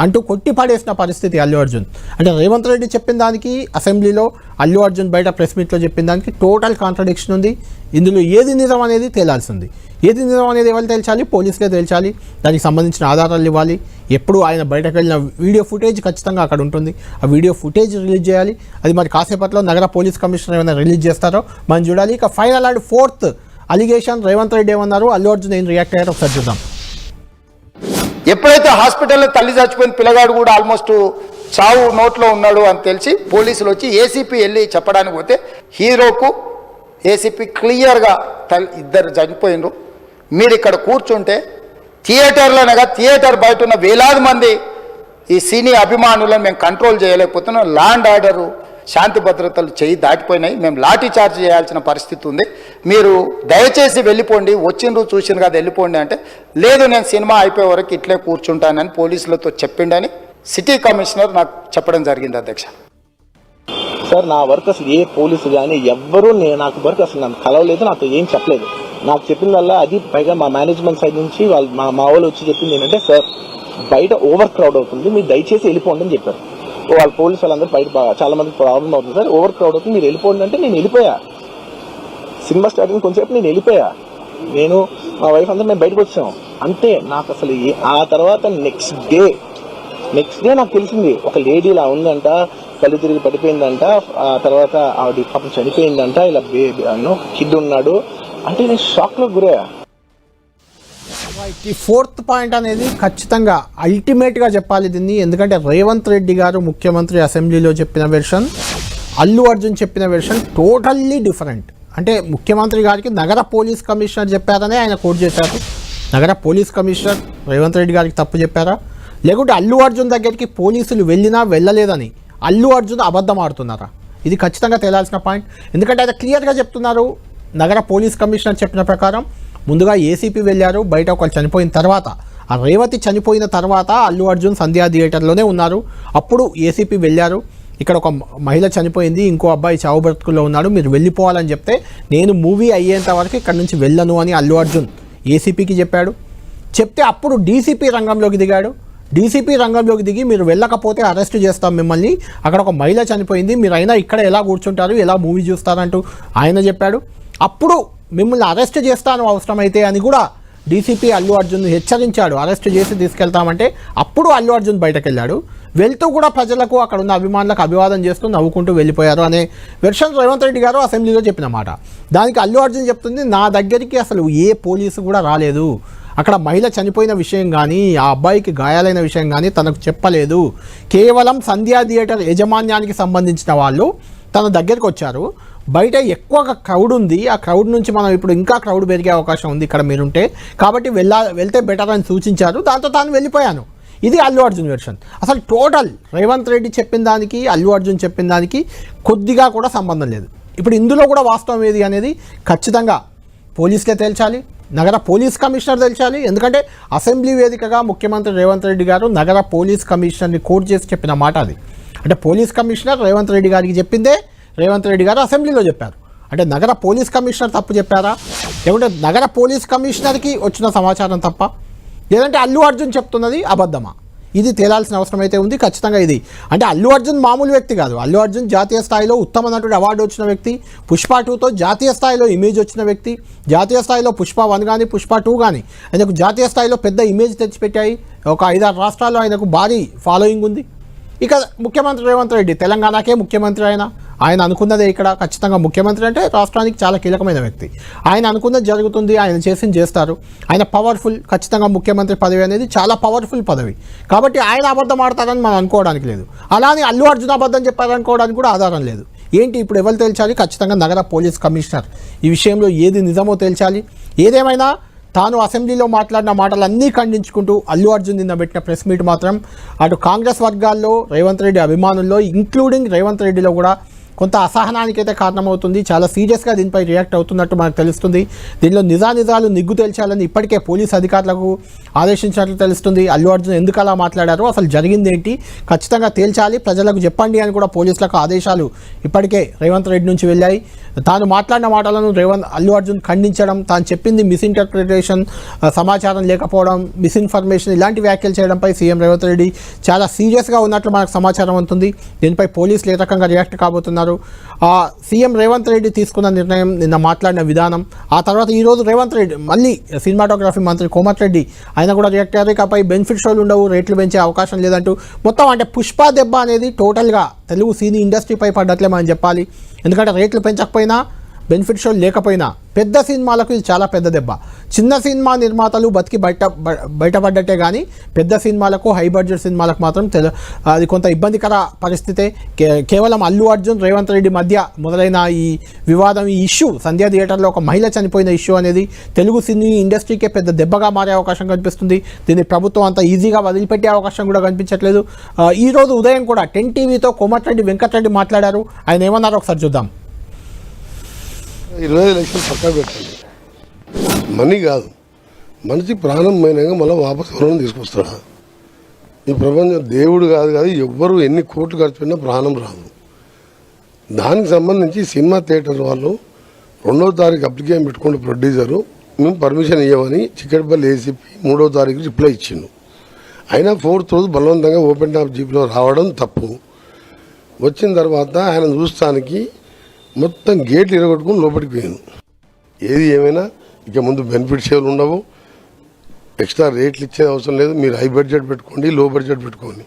అంటూ కొట్టి పడేసిన పరిస్థితి అల్లు అర్జున్. అంటే రేవంత్ రెడ్డి చెప్పిన దానికి అసెంబ్లీలో, అల్లు అర్జున్ బయట ప్రెస్ మీట్లో చెప్పిన దానికి టోటల్ కాంట్రడిక్షన్ ఉంది. ఇందులో ఏది నిజం అనేది తేలాల్సింది. ఏది నిజం అనేది ఎవరు తేల్చాలి? పోలీసులే తేల్చాలి. దానికి సంబంధించిన ఆధారాలు ఇవ్వాలి. ఎప్పుడు ఆయన బయటకు వెళ్ళిన వీడియో ఫుటేజ్ ఖచ్చితంగా అక్కడ ఉంటుంది. ఆ వీడియో ఫుటేజ్ రిలీజ్ చేయాలి. అది మరి కాసేపట్లో నగర పోలీస్ కమిషనర్ ఏమైనా రిలీజ్ చేస్తారో మనం చూడాలి. ఇక final and fourth allegation Revanth Reddy ఏమన్నారు, అల్లు అర్జున్ ఏం రియాక్ట్ అయ్యారో ఒకసారి చూద్దాం. ఎప్పుడైతే హాస్పిటల్లో తల్లి చచ్చిపోయిన పిల్లగాడు కూడా ఆల్మోస్ట్ చావు నోట్లో ఉన్నాడు అని తెలిసి పోలీసులు వచ్చి ఏసీపీ వెళ్ళి చెప్పడానికి పోతే హీరోకు ఏసీపీ క్లియర్గా ఇద్దరు చనిపోయినరు, మీరు ఇక్కడ కూర్చుంటే థియేటర్లోనగా థియేటర్ బయట ఉన్న వేలాది మంది ఈ సినీ అభిమానులను మేము కంట్రోల్ చేయలేకపోతున్నాం, ల్యాండ్ ఆర్డరు శాంతి భద్రతలు చేయి దాటిపోయినాయి, మేము లాఠీ చార్జ్ చేయాల్సిన పరిస్థితి ఉంది, మీరు దయచేసి వెళ్ళిపోండి, వచ్చిండ్రు చూసిండ్రు కదా వెళ్ళిపోండి అంటే, లేదు నేను సినిమా అయిపోయే వరకు ఇట్లే కూర్చుంటానని పోలీసులతో చెప్పిండని సిటీ కమిషనర్ నాకు చెప్పడం జరిగింది అధ్యక్ష. సార్ నా వర్క్ అసలు ఏ పోలీసు కానీ ఎవ్వరూ నాకు వర్క్ అసలు నన్ను కలవలేదు, నాతో ఏం చెప్పలేదు. నాకు చెప్పిందల్లా అది పైగా మా మేనేజ్మెంట్ సైడ్ నుంచి వాళ్ళు మా వాళ్ళు వచ్చి చెప్పింది ఏంటంటే, సార్ బయట ఓవర్ క్రౌడ్ అవుతుంది, మీరు దయచేసి వెళ్ళిపోండి అని చెప్పారు. వాళ్ళ పోలీసు వాళ్ళందరూ బయట చాలా మందికి ప్రాబ్లం అవుతుంది సార్, ఓవర్ క్రౌడ్ అవుతుంది, మీరు వెళ్ళిపోండి అంటే నేను వెళ్ళిపోయా. సినిమా స్టార్టింగ్ కొంచెంసేపు నేను వెళ్ళిపోయా, నేను మా వైఫ్ అందరూ మేము బయటకు వచ్చాం అంతే. నాకు అసలు ఆ తర్వాత నెక్స్ట్ డే నాకు తెలిసింది ఒక లేడీ ఇలా ఉందంట, కళ్ళు తిరిగి పడిపోయిందంట, ఆ తర్వాత ఆవిడ పాపం చనిపోయిందంట, ఇలా కిడ్ ఉన్నాడు అంటే నేను షాక్ లో గురయ్యా. ఈ ఫోర్త్ పాయింట్ అనేది ఖచ్చితంగా అల్టిమేట్గా చెప్పాలి దీన్ని. ఎందుకంటే రేవంత్ రెడ్డి గారు ముఖ్యమంత్రి అసెంబ్లీలో చెప్పిన వెర్షన్, అల్లు అర్జున్ చెప్పిన వెర్షన్ టోటల్లీ డిఫరెంట్. అంటే ముఖ్యమంత్రి గారికి నగర పోలీస్ కమిషనర్ చెప్పారనే ఆయన కోట్ చేశారు. నగర పోలీస్ కమిషనర్ రేవంత్ రెడ్డి గారికి తప్పు చెప్పారా, లేకుంటే అల్లు అర్జున్ దగ్గరికి పోలీసులు వెళ్ళినా వెళ్ళలేదని అల్లు అర్జున్ అబద్ధం ఆడుతున్నారా? ఇది ఖచ్చితంగా తేలాల్సిన పాయింట్. ఎందుకంటే ఆయన క్లియర్గా చెప్తున్నారు, నగర పోలీస్ కమిషనర్ చెప్పిన ప్రకారం ముందుగా ఏసీపీ వెళ్ళారు, బయట ఒకరు చనిపోయిన తర్వాత, ఆ రేవతి చనిపోయిన తర్వాత అల్లు అర్జున్ సంధ్యా థియేటర్లోనే ఉన్నారు, అప్పుడు ఏసీపీ వెళ్ళారు, ఇక్కడ ఒక మహిళ చనిపోయింది, ఇంకో అబ్బాయి చావు బ్రతుకుల్లో ఉన్నాడు, మీరు వెళ్ళిపోవాలని చెప్తే నేను మూవీ అయ్యేంత వరకు ఇక్కడ నుంచి వెళ్ళను అని అల్లు అర్జున్ ఏసీపీకి చెప్పాడు. చెప్తే అప్పుడు డీసీపీ రంగంలోకి దిగాడు. డీసీపీ రంగంలోకి దిగి మీరు వెళ్ళకపోతే అరెస్ట్ చేస్తాం మిమ్మల్ని, అక్కడ ఒక మహిళ చనిపోయింది, మీరు అయినా ఇక్కడ ఎలా కూర్చుంటారు, ఎలా మూవీ చూస్తారంటూ ఆయన చెప్పాడు. అప్పుడు మిమ్మల్ని అరెస్ట్ చేస్తాను అవసరమైతే అని కూడా డీసీపీ అల్లు అర్జున్ హెచ్చరించాడు, అరెస్ట్ చేసి తీసుకెళ్తామంటే. అప్పుడు అల్లు అర్జున్ బయటకు వెళ్ళాడు, వెళ్తూ కూడా ప్రజలకు అక్కడ ఉన్న అభిమానులకు అభివాదం చేస్తూ నవ్వుకుంటూ వెళ్ళిపోయారు అనే వెర్షన్ రేవంత్ రెడ్డి గారు అసెంబ్లీలో చెప్పిన మాట. దానికి అల్లు అర్జున్ చెప్తుంది, నా దగ్గరికి అసలు ఏ పోలీసు కూడా రాలేదు, అక్కడ మహిళ చనిపోయిన విషయం కానీ ఆ అబ్బాయికి గాయాలైన విషయం కానీ తనకు చెప్పలేదు, కేవలం సంధ్యా థియేటర్ యాజమాన్యానికి సంబంధించిన వాళ్ళు తన దగ్గరికి వచ్చారు, బయట ఎక్కువగా క్రౌడ్ ఉంది, ఆ క్రౌడ్ నుంచి మనం ఇప్పుడు ఇంకా క్రౌడ్ పెరిగే అవకాశం ఉంది ఇక్కడ మీరుంటే, కాబట్టి వెళ్తే బెటర్ అని సూచించారు, దాంతో తాను వెళ్ళిపోయాను. ఇది అల్లు అర్జున్ వెర్షన్. అసలు టోటల్ రేవంత్ రెడ్డి చెప్పిన దానికి అల్లు అర్జున్ చెప్పిన దానికి కొద్దిగా కూడా సంబంధం లేదు. ఇప్పుడు ఇందులో కూడా వాస్తవం ఏది అనేది ఖచ్చితంగా పోలీసులే తేల్చాలి, నగర పోలీస్ కమిషనర్ తేల్చాలి. ఎందుకంటే అసెంబ్లీ వేదికగా ముఖ్యమంత్రి రేవంత్ రెడ్డి గారు నగర పోలీస్ కమిషనర్ని కోట్ చేసి చెప్పిన మాట అది. అంటే పోలీస్ కమిషనర్ రేవంత్ రెడ్డి గారికి చెప్పిందే రేవంత్ రెడ్డి గారు అసెంబ్లీలో చెప్పారు. అంటే నగర పోలీస్ కమిషనర్ తప్పు చెప్పారా, లేకుంటే నగర పోలీస్ కమిషనర్కి వచ్చిన సమాచారం తప్ప, లేదంటే అల్లు అర్జున్ చెప్తున్నది అబద్ధమా? ఇది తేలాల్సిన అవసరం అయితే ఉంది ఖచ్చితంగా. ఇది అంటే అల్లు అర్జున్ మామూలు వ్యక్తి కాదు, అల్లు అర్జున్ జాతీయ స్థాయిలో ఉత్తమ నటుడు అవార్డు వచ్చిన వ్యక్తి, పుష్ప 2తో జాతీయ స్థాయిలో ఇమేజ్ వచ్చిన వ్యక్తి, జాతీయ స్థాయిలో పుష్ప 1 కానీ పుష్ప 2 కానీ ఆయనకు జాతీయ స్థాయిలో పెద్ద ఇమేజ్ తెచ్చిపెట్టాయి. ఒక 5-6 రాష్ట్రాల్లో ఆయనకు భారీ ఫాలోయింగ్ ఉంది. ఇక ముఖ్యమంత్రి రేవంత్ రెడ్డి తెలంగాణకే ముఖ్యమంత్రి, ఆయన అనుకున్నదే ఇక్కడ. ఖచ్చితంగా ముఖ్యమంత్రి అంటే రాష్ట్రానికి చాలా కీలకమైన వ్యక్తి, ఆయన అనుకున్నది జరుగుతుంది, ఆయన చేసింది చేస్తారు, ఆయన పవర్ఫుల్. ఖచ్చితంగా ముఖ్యమంత్రి పదవి అనేది చాలా పవర్ఫుల్ పదవి, కాబట్టి ఆయన అబద్ధం ఆడతారని మనం అనుకోవడానికి లేదు. అలానే అల్లు అర్జున్ అబద్ధం చెప్పారనుకోవడానికి కూడా ఆధారం లేదు. ఏంటి ఇప్పుడు ఎవరు తేల్చాలి? ఖచ్చితంగా నగర పోలీస్ కమిషనర్ ఈ విషయంలో ఏది నిజమో తేల్చాలి. ఏదేమైనా తాను అసెంబ్లీలో మాట్లాడిన మాటలన్నీ ఖండించుకుంటూ అల్లు అర్జున్ నిన్న పెట్టిన ప్రెస్ మీట్ మాత్రం అటు కాంగ్రెస్ వర్గాల్లో, రేవంత్ రెడ్డి అభిమానుల్లో, ఇంక్లూడింగ్ రేవంత్ రెడ్డిలో కూడా కొంత అసహనానికి అయితే కారణమవుతుంది. చాలా సీరియస్గా దీనిపై రియాక్ట్ అవుతున్నట్టు మనకు తెలుస్తుంది. దీనిలో నిజాలు నిగ్గు తేల్చాలని ఇప్పటికే పోలీసు అధికారులకు ఆదేశించినట్లు తెలుస్తుంది. అల్లు అర్జున్ ఎందుకు అలా మాట్లాడారో, అసలు జరిగింది ఏంటి ఖచ్చితంగా తేల్చాలి, ప్రజలకు చెప్పండి అని కూడా పోలీసులకు ఆదేశాలు ఇప్పటికే రేవంత్ రెడ్డి నుంచి వెళ్ళాయి. తాను మాట్లాడిన మాటలను అల్లు అర్జున్ ఖండించడం, తాను చెప్పింది మిస్ఇంటర్ప్రిటేషన్, సమాచారం లేకపోవడం, మిస్ఇన్ఫర్మేషన్ ఇలాంటి వ్యాఖ్యలు చేయడంపై సీఎం రేవంత్ రెడ్డి చాలా సీరియస్గా ఉన్నట్లు మనకు సమాచారం ఉంటుంది. దీనిపై పోలీసులు ఏ రకంగా రియాక్ట్ కాబోతున్నారు, సీఎం రేవంత్ రెడ్డి తీసుకున్న నిర్ణయం, నిన్న మాట్లాడిన విధానం, ఆ తర్వాత ఈరోజు రేవంత్ రెడ్డి మళ్ళీ సినిమాటోగ్రఫీ మంత్రి కోమటిరెడ్డి ఆయన కూడా రియాక్ట్ అయ్యారు. ఇకపై బెనిఫిట్ షోలు ఉండవు, రేట్లు పెంచే అవకాశం లేదంటూ మొత్తం అంటే పుష్ప దెబ్బ అనేది టోటల్గా తెలుగు సినీ ఇండస్ట్రీపై పడ్డట్లే మనం చెప్పాలి. ఎందుకంటే రేట్లు పెంచకపోయినా, బెనిఫిట్ షోలు లేకపోయినా పెద్ద సినిమాలకు ఇది చాలా పెద్ద దెబ్బ. చిన్న సినిమా నిర్మాతలు బతికి బయటపడ్డట్టే కానీ పెద్ద సినిమాలకు, హై బడ్జెట్ సినిమాలకు మాత్రం అది కొంత ఇబ్బందికర పరిస్థితే. కేవలం అల్లు అర్జున్ రేవంత్ రెడ్డి మధ్య మొదలైన ఈ వివాదం, ఈ ఇష్యూ, సంధ్యా థియేటర్లో ఒక మహిళ చనిపోయిన ఇష్యూ అనేది తెలుగు సినీ ఇండస్ట్రీకే పెద్ద దెబ్బగా మారే అవకాశం కనిపిస్తుంది. దీన్ని ప్రభుత్వం అంత ఈజీగా వదిలిపెట్టే అవకాశం కూడా కనిపించట్లేదు. ఈరోజు ఉదయం కూడా 10 టీవీతో కోమటిరెడ్డి వెంకటరెడ్డి మాట్లాడారు. ఆయన ఏమన్నారో ఒకసారి చూద్దాం. 20 లక్షలు పక్కా పెట్టండి. మనీ కాదు, మనిషి ప్రాణం మైనగా మళ్ళీ వాపసు ఎవరైనా తీసుకొస్తాడా? ఈ ప్రపంచం దేవుడు కాదు ఎవ్వరు ఎన్ని కోట్లు ఖర్చు పెట్టినా ప్రాణం రాదు. దానికి సంబంధించి సినిమా థియేటర్ వాళ్ళు 2వ తారీఖు అప్లికేషన్ పెట్టుకుంటే ప్రొడ్యూసరు మేము పర్మిషన్ ఇవ్వమని చిక్కడపల్లి ఏసీపీ 3వ తారీఖు రిప్లై ఇచ్చిండు. అయినా 4th రోజు బలవంతంగా ఓపెన్ టాప్ జీప్లో రావడం తప్పు. వచ్చిన తర్వాత ఆయన చూస్తానికి మొత్తం గేట్లు ఇరగొట్టుకుని లోపలికి పోయాను. ఏది ఏమైనా ఇక ముందు బెనిఫిట్ షేర్లు ఉండవు, ఎక్స్ట్రా రేట్లు ఇచ్చే అవసరం లేదు. మీరు హై బడ్జెట్ పెట్టుకోండి, లో బడ్జెట్ పెట్టుకోండి.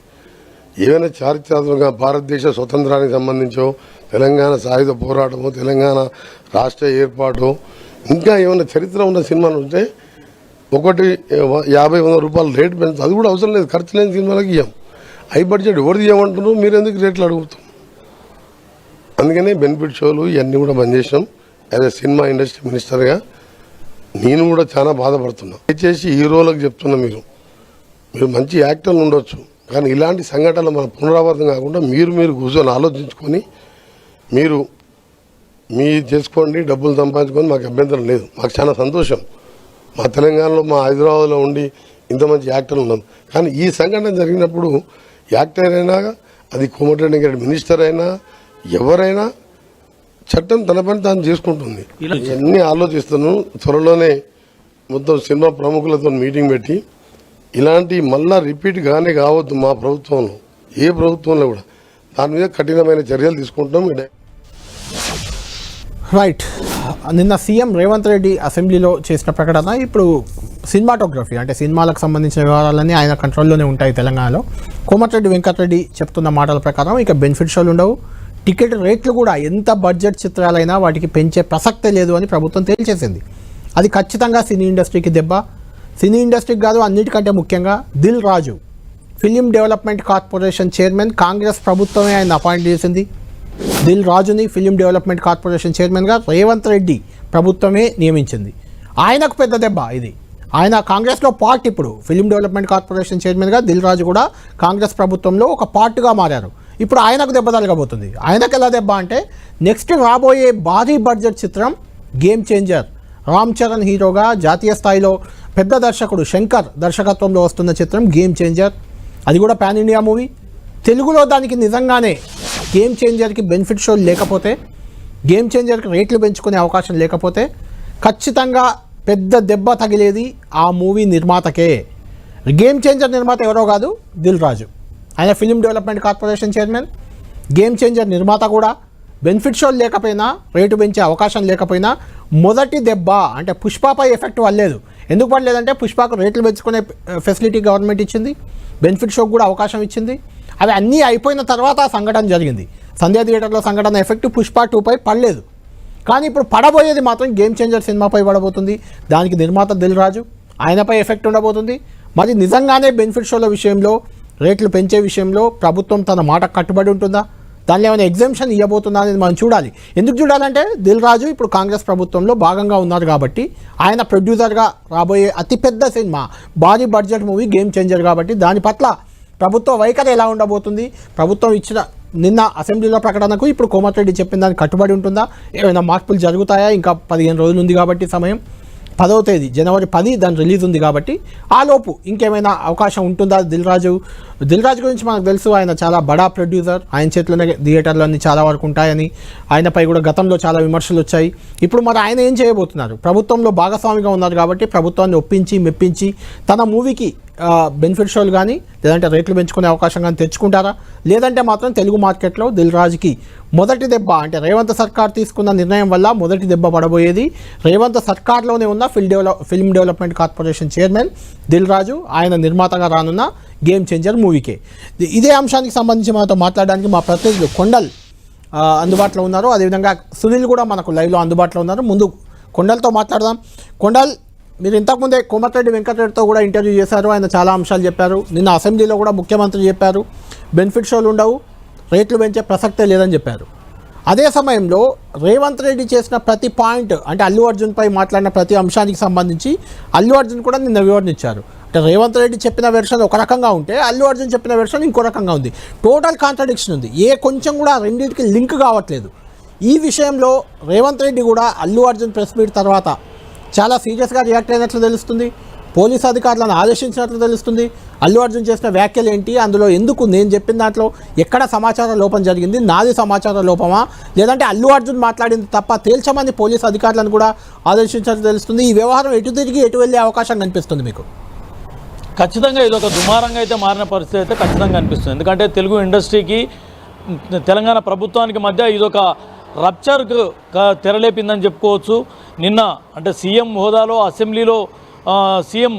ఏమైనా చారిత్రాత్మకంగా భారతదేశ స్వతంత్రానికి సంబంధించో, తెలంగాణ సాయుధ పోరాటమో, తెలంగాణ రాష్ట్ర ఏర్పాటు, ఇంకా ఏమైనా చరిత్ర ఉన్న సినిమాలు ఉంటే ఒకటి 50-100 రూపాయలు రేటు పెంచుతుంది. అది కూడా అవసరం లేదు, ఖర్చు లేని సినిమాలకు ఇవ్వం. హై బడ్జెట్ ఎవరిది ఇవ్వమంటున్నారు, మీరు ఎందుకు రేట్లు అడుగుతాం? అందుకనే బెనిఫిట్ షోలు ఇవన్నీ కూడా బంద్ చేసినాం. యాజ్ ఎ సినిమా ఇండస్ట్రీ మినిస్టర్గా నేను కూడా చాలా బాధపడుతున్నా. దయచేసి హీరోలకు చెప్తున్నా, మీరు మంచి యాక్టర్లు ఉండొచ్చు, కానీ ఇలాంటి సంఘటనలు మన పునరావృతం కాకుండా మీరు కూర్చొని ఆలోచించుకొని మీరు చేసుకోండి, డబ్బులు సంపాదించుకొని మాకు అభ్యంతరం లేదు. మాకు చాలా సంతోషం. మా తెలంగాణలో, మా హైదరాబాద్లో ఉండి ఇంత మంచి యాక్టర్లు ఉన్నాం. కానీ ఈ సంఘటన జరిగినప్పుడు యాక్టర్ అయినా, అది కోమటిరెడ్డి గారి మినిస్టర్ అయినా, ఎవరైనా చట్టం తన పని తాను చేసుకుంటుంది. ఇవన్నీ ఆలోచిస్తున్నాను. త్వరలోనే మొత్తం సినిమా ప్రముఖులతో మీటింగ్ పెట్టి ఇలాంటి మళ్ళా రిపీట్ గానే కావద్దు మా ప్రభుత్వంలో, ఏ ప్రభుత్వంలో కూడా దాని మీద కఠినమైన చర్యలు తీసుకుంటాం. రైట్. నిన్న సీఎం రేవంత్ రెడ్డి అసెంబ్లీలో చేసిన ప్రకటన, ఇప్పుడు సినిమాటోగ్రఫీ అంటే సినిమాలకు సంబంధించిన వివరాలన్నీ ఆయన కంట్రోల్లోనే ఉంటాయి తెలంగాణలో. కోమటిరెడ్డి వెంకటరెడ్డి చెప్తున్న మాటల ప్రకారం ఇక బెనిఫిట్ షోలు ఉండవు, టికెట్ రేట్లు కూడా ఎంత బడ్జెట్ చిత్రాలైనా వాటికి పెంచే ప్రసక్తే లేదు అని ప్రభుత్వం తేల్చేసింది. అది ఖచ్చితంగా సినీ ఇండస్ట్రీకి దెబ్బ. సినీ ఇండస్ట్రీకి కాదు, అన్నిటికంటే ముఖ్యంగా Dil Raju film development corporation chairman, Congress ప్రభుత్వమే ఆయన అపాయింట్ చేసింది. దిల్ రాజుని ఫిలిం డెవలప్మెంట్ కార్పొరేషన్ చైర్మన్గా రేవంత్ రెడ్డి ప్రభుత్వమే నియమించింది. ఆయనకు పెద్ద దెబ్బ ఇది. ఆయన కాంగ్రెస్లో పార్ట్, ఇప్పుడు ఫిలిం డెవలప్మెంట్ కార్పొరేషన్ చైర్మన్గా దిల్ రాజు కూడా కాంగ్రెస్ ప్రభుత్వంలో ఒక పార్ట్గా మారారు. ఇప్పుడు ఆయనకు దెబ్బ తలగబోతుంది. ఆయనకు ఎలా దెబ్బ అంటే, నెక్స్ట్ రాబోయే భారీ బడ్జెట్ చిత్రం గేమ్ చేంజర్, రామ్ చరణ్ హీరోగా జాతీయ స్థాయిలో పెద్ద దర్శకుడు శంకర్ దర్శకత్వంలో వస్తున్న చిత్రం గేమ్ చేంజర్. అది కూడా పాన్ ఇండియా మూవీ. తెలుగులో దానికి నిజంగానే గేమ్ చేంజర్కి బెనిఫిట్ షోలు లేకపోతే, గేమ్ చేంజర్కి రేట్లు పెంచుకునే అవకాశం లేకపోతే ఖచ్చితంగా పెద్ద దెబ్బ తగిలేది ఆ మూవీ నిర్మాతకే. గేమ్ చేంజర్ నిర్మాత ఎవరో కాదు, దిల్ రాజు. ఆయన film development corporation chairman, game changer నిర్మాత కూడా. బెనిఫిట్ షోలు లేకపోయినా, రేటు పెంచే అవకాశం లేకపోయినా మొదటి దెబ్బ అంటే పుష్పపై ఎఫెక్ట్ పడలేదు. ఎందుకు పడలేదంటే పుష్పకు రేట్లు పెంచుకునే ఫెసిలిటీ గవర్నమెంట్ ఇచ్చింది, బెనిఫిట్ షోకు కూడా అవకాశం ఇచ్చింది. అవి అన్నీ అయిపోయిన తర్వాత ఆ సంఘటన జరిగింది. సంధ్యా థియేటర్లో సంఘటన ఎఫెక్ట్ పుష్ప 2పై పడలేదు. కానీ ఇప్పుడు పడబోయేది మాత్రం గేమ్ చేంజర్ సినిమాపై పడబోతుంది. దానికి నిర్మాత దిల్ రాజు, ఆయనపై ఎఫెక్ట్ ఉండబోతుంది. మరి నిజంగానే బెనిఫిట్ షోల విషయంలో, రేట్లు పెంచే విషయంలో ప్రభుత్వం తన మాట కట్టుబడి ఉంటుందా, దానిలో ఏమైనా ఎగ్జామ్షన్ ఇవ్వబోతుందా అనేది మనం చూడాలి. ఎందుకు చూడాలంటే దిల్ రాజు ఇప్పుడు కాంగ్రెస్ ప్రభుత్వంలో భాగంగా ఉన్నారు కాబట్టి, ఆయన ప్రొడ్యూసర్గా రాబోయే అతిపెద్ద సినిమా, భారీ బడ్జెట్ మూవీ గేమ్ చేంజర్ కాబట్టి దాని పట్ల ప్రభుత్వ వైఖరి ఎలా ఉండబోతుంది, ప్రభుత్వం ఇచ్చిన నిన్న అసెంబ్లీలో ప్రకటనకు ఇప్పుడు కోమటిరెడ్డి చెప్పిన దానికి కట్టుబడి ఉంటుందా, ఏమైనా మార్పులు జరుగుతాయా? ఇంకా 15 రోజులు ఉంది కాబట్టి సమయం, 10వ తేదీ జనవరి 10 దాని రిలీజ్ ఉంది కాబట్టి ఆలోపు ఇంకేమైనా అవకాశం ఉంటుందా? దిల్ రాజు గురించి మనకు తెలుసు, ఆయన చాలా బడా ప్రొడ్యూసర్, ఆయన చేతిలోనే థియేటర్లు అన్నీ చాలా వరకు ఉంటాయని, ఆయనపై కూడా గతంలో చాలా విమర్శలు వచ్చాయి. ఇప్పుడు మరి ఆయన ఏం చేయబోతున్నారు? ప్రభుత్వంలో భాగస్వామిగా ఉన్నారు కాబట్టి ప్రభుత్వాన్ని ఒప్పించి మెప్పించి తన మూవీకి బెనిఫిట్ షోలు కానీ లేదంటే రేట్లు పెంచుకునే అవకాశం కానీ తెచ్చుకుంటారా? లేదంటే మాత్రం తెలుగు మార్కెట్లో దిల్ రాజుకి మొదటి దెబ్బ, అంటే రేవంత్ సర్కార్ తీసుకున్న నిర్ణయం వల్ల మొదటి దెబ్బ పడబోయేది రేవంత్ సర్కార్లోనే ఉన్న film development corporation chairman Dil Raju, ఆయన నిర్మాతగా రానున్న గేమ్ చేంజర్ మూవీకే. ఇదే అంశానికి సంబంధించి మనతో మాట్లాడడానికి మా ప్రతినిధులు కొండల్ అందుబాటులో ఉన్నారు, అదేవిధంగా సునీల్ కూడా మనకు లైవ్లో అందుబాటులో ఉన్నారు. ముందు కొండల్తో మాట్లాడదాం. కొండల్, మీరు ఇంతకుముందే కోమటిరెడ్డి వెంకటరెడ్డితో కూడా ఇంటర్వ్యూ చేశారు, ఆయన చాలా అంశాలు చెప్పారు. నిన్న అసెంబ్లీలో కూడా ముఖ్యమంత్రి చెప్పారు బెనిఫిట్ షోలు ఉండవు, రేట్లు పెంచే ప్రసక్తే లేదని చెప్పారు. అదే సమయంలో రేవంత్ రెడ్డి చేసిన ప్రతి పాయింట్, అంటే అల్లు అర్జున్పై మాట్లాడిన ప్రతి అంశానికి సంబంధించి అల్లు అర్జున్ కూడా నిన్న వివరణ ఇచ్చారు. అంటే రేవంత్ రెడ్డి చెప్పిన వెర్షన్ ఒక రకంగా ఉంటే అల్లు అర్జున్ చెప్పిన వెర్షన్ ఇంకో రకంగా ఉంది. టోటల్ కాంట్రడిక్షన్ ఉంది, కొంచెం కూడా రెండింటికి లింక్ కావట్లేదు. ఈ విషయంలో రేవంత్ రెడ్డి కూడా అల్లు అర్జున్ ప్రెస్ మీట్ తర్వాత చాలా సీరియస్గా రియాక్ట్ అయినట్లు తెలుస్తుంది, పోలీసు అధికారులను ఆదేశించినట్లు తెలుస్తుంది. అల్లు అర్జున్ చేసిన వ్యాఖ్యలు ఏంటి, అందులో ఎందుకు నేను చెప్పిన దాంట్లో ఎక్కడ సమాచార లోపం జరిగింది, నాది సమాచార లోపమా, లేదంటే అల్లు అర్జున్ మాట్లాడింది తప్ప తేల్చమని పోలీసు అధికారులను కూడా ఆదేశించినట్లు తెలుస్తుంది. ఈ వ్యవహారం ఎటు తిరిగి ఎటు వెళ్ళే అవకాశం కనిపిస్తుంది మీకు? ఖచ్చితంగా ఇది ఒక దుమారంగా అయితే మారిన పరిస్థితి అయితే ఖచ్చితంగా అనిపిస్తుంది. ఎందుకంటే తెలుగు ఇండస్ట్రీకి తెలంగాణ ప్రభుత్వానికి మధ్య ఇదొక రప్చర్కు తెరలేపిందని చెప్పుకోవచ్చు. నిన్న అంటే సీఎం హోదాలో అసెంబ్లీలో సీఎం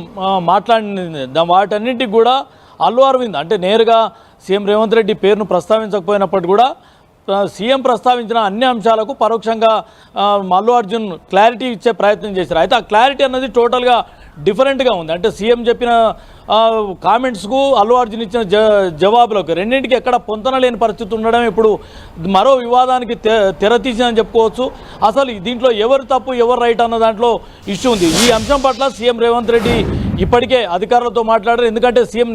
మాట్లాడిన వాటన్నింటికి కూడా అల్లు అరవింద్ అంటే నేరుగా సీఎం రేవంత్ రెడ్డి పేరును ప్రస్తావించకపోయినప్పటికీ కూడా సీఎం ప్రస్తావించిన అన్ని అంశాలకు పరోక్షంగా అల్లు అర్జున్ క్లారిటీ ఇచ్చే ప్రయత్నం చేశారు. అయితే ఆ క్లారిటీ అన్నది టోటల్గా డిఫరెంట్గా ఉంది. అంటే సీఎం చెప్పిన కామెంట్స్కు అల్లు అర్జున్ ఇచ్చిన జవాబులకు రెండింటికి ఎక్కడ పొంతన లేని పరిస్థితి ఉండడం ఇప్పుడు మరో వివాదానికి తెరతీసిందని చెప్పుకోవచ్చు. అసలు దీంట్లో ఎవరు తప్పు ఎవరు రైట్ అన్న దాంట్లో ఇష్యూ ఉంది. ఈ అంశం పట్ల సీఎం రేవంత్ రెడ్డి ఇప్పటికే అధికారులతో మాట్లాడారు. ఎందుకంటే సీఎం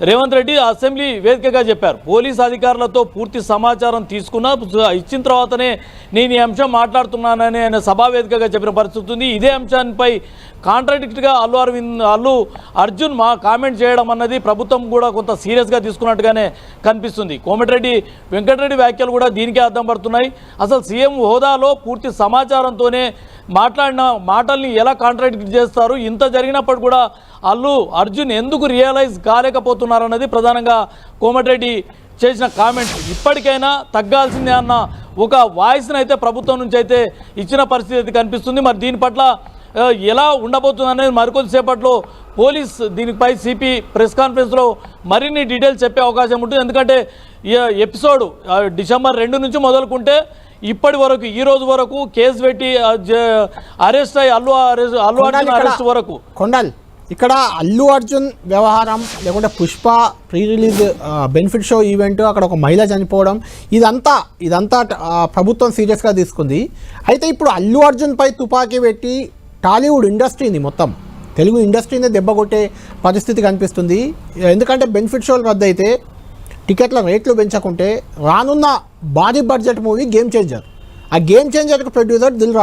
రేవంత్ రెడ్డి అసెంబ్లీ వేదికగా చెప్పారు, పోలీస్ అధికారులతో పూర్తి సమాచారం ఇచ్చిన తర్వాతనే నేను ఈ అంశం మాట్లాడుతున్నానని ఆయన సభా వేదికగా చెప్పిన పరిస్థితి ఉంది. ఇదే అంశాన్పై కాంట్రాడిక్ట్గా అల్లు అర్జున్ కామెంట్ చేయడం అన్నది ప్రభుత్వం కూడా కొంత సీరియస్గా తీసుకున్నట్టుగానే కనిపిస్తుంది. కోమటిరెడ్డి వెంకటరెడ్డి వ్యాఖ్యలు కూడా దీనికే అర్థం పడుతున్నాయి. అసలు సీఎం హోదాలో పూర్తి సమాచారంతోనే మాట్లాడిన మాటల్ని ఎలా కాంట్రాడిక్ట్ చేస్తారు, ఇంత జరిగినప్పుడు కూడా అల్లు అర్జున్ ఎందుకు రియలైజ్ కాలేకపోతున్నారన్నది ప్రధానంగా కోమటిరెడ్డి చేసిన కామెంట్స్. ఇప్పటికైనా తగ్గాల్సిందే అన్న ఒక వాయిస్ని అయితే ప్రభుత్వం నుంచి అయితే ఇచ్చిన పరిస్థితి అయితే కనిపిస్తుంది. మరి దీని పట్ల ఎలా ఉండబోతుంది అనేది మరికొద్దిసేపట్లో పోలీస్ దీనిపై సిపి ప్రెస్ కాన్ఫరెన్స్లో మరిన్ని డీటెయిల్స్ చెప్పే అవకాశం ఉంటుంది. ఎందుకంటే ఈ ఎపిసోడ్ డిసెంబర్ 2 నుంచి మొదలుకుంటే ఇప్పటి వరకు ఈ రోజు వరకు కేసు పెట్టి అరెస్ట్ అయ్యి అల్లు అర్జున్ అరెస్ట్ వరకు. కొండల్, ఇక్కడ అల్లు అర్జున్ వ్యవహారం లేకుంటే Pushpa pre release benefit show event, అక్కడ ఒక మహిళ చనిపోవడం, ఇదంతా ప్రభుత్వం సీరియస్గా తీసుకుంది. అయితే ఇప్పుడు అల్లు అర్జున్పై తుపాకీ పెట్టి టాలీవుడ్ ఇండస్ట్రీని మొత్తం తెలుగు ఇండస్ట్రీనే దెబ్బ కొట్టే పరిస్థితి కనిపిస్తుంది. ఎందుకంటే బెనిఫిట్ షోలు రద్దయితే టికెట్ల రేట్లు పెంచకుంటే రానున్న భారీ బడ్జెట్ మూవీ గేమ్ చేంజర్, ఆ గేమ్ చేంజర్కి ప్రొడ్యూసర్ దిల్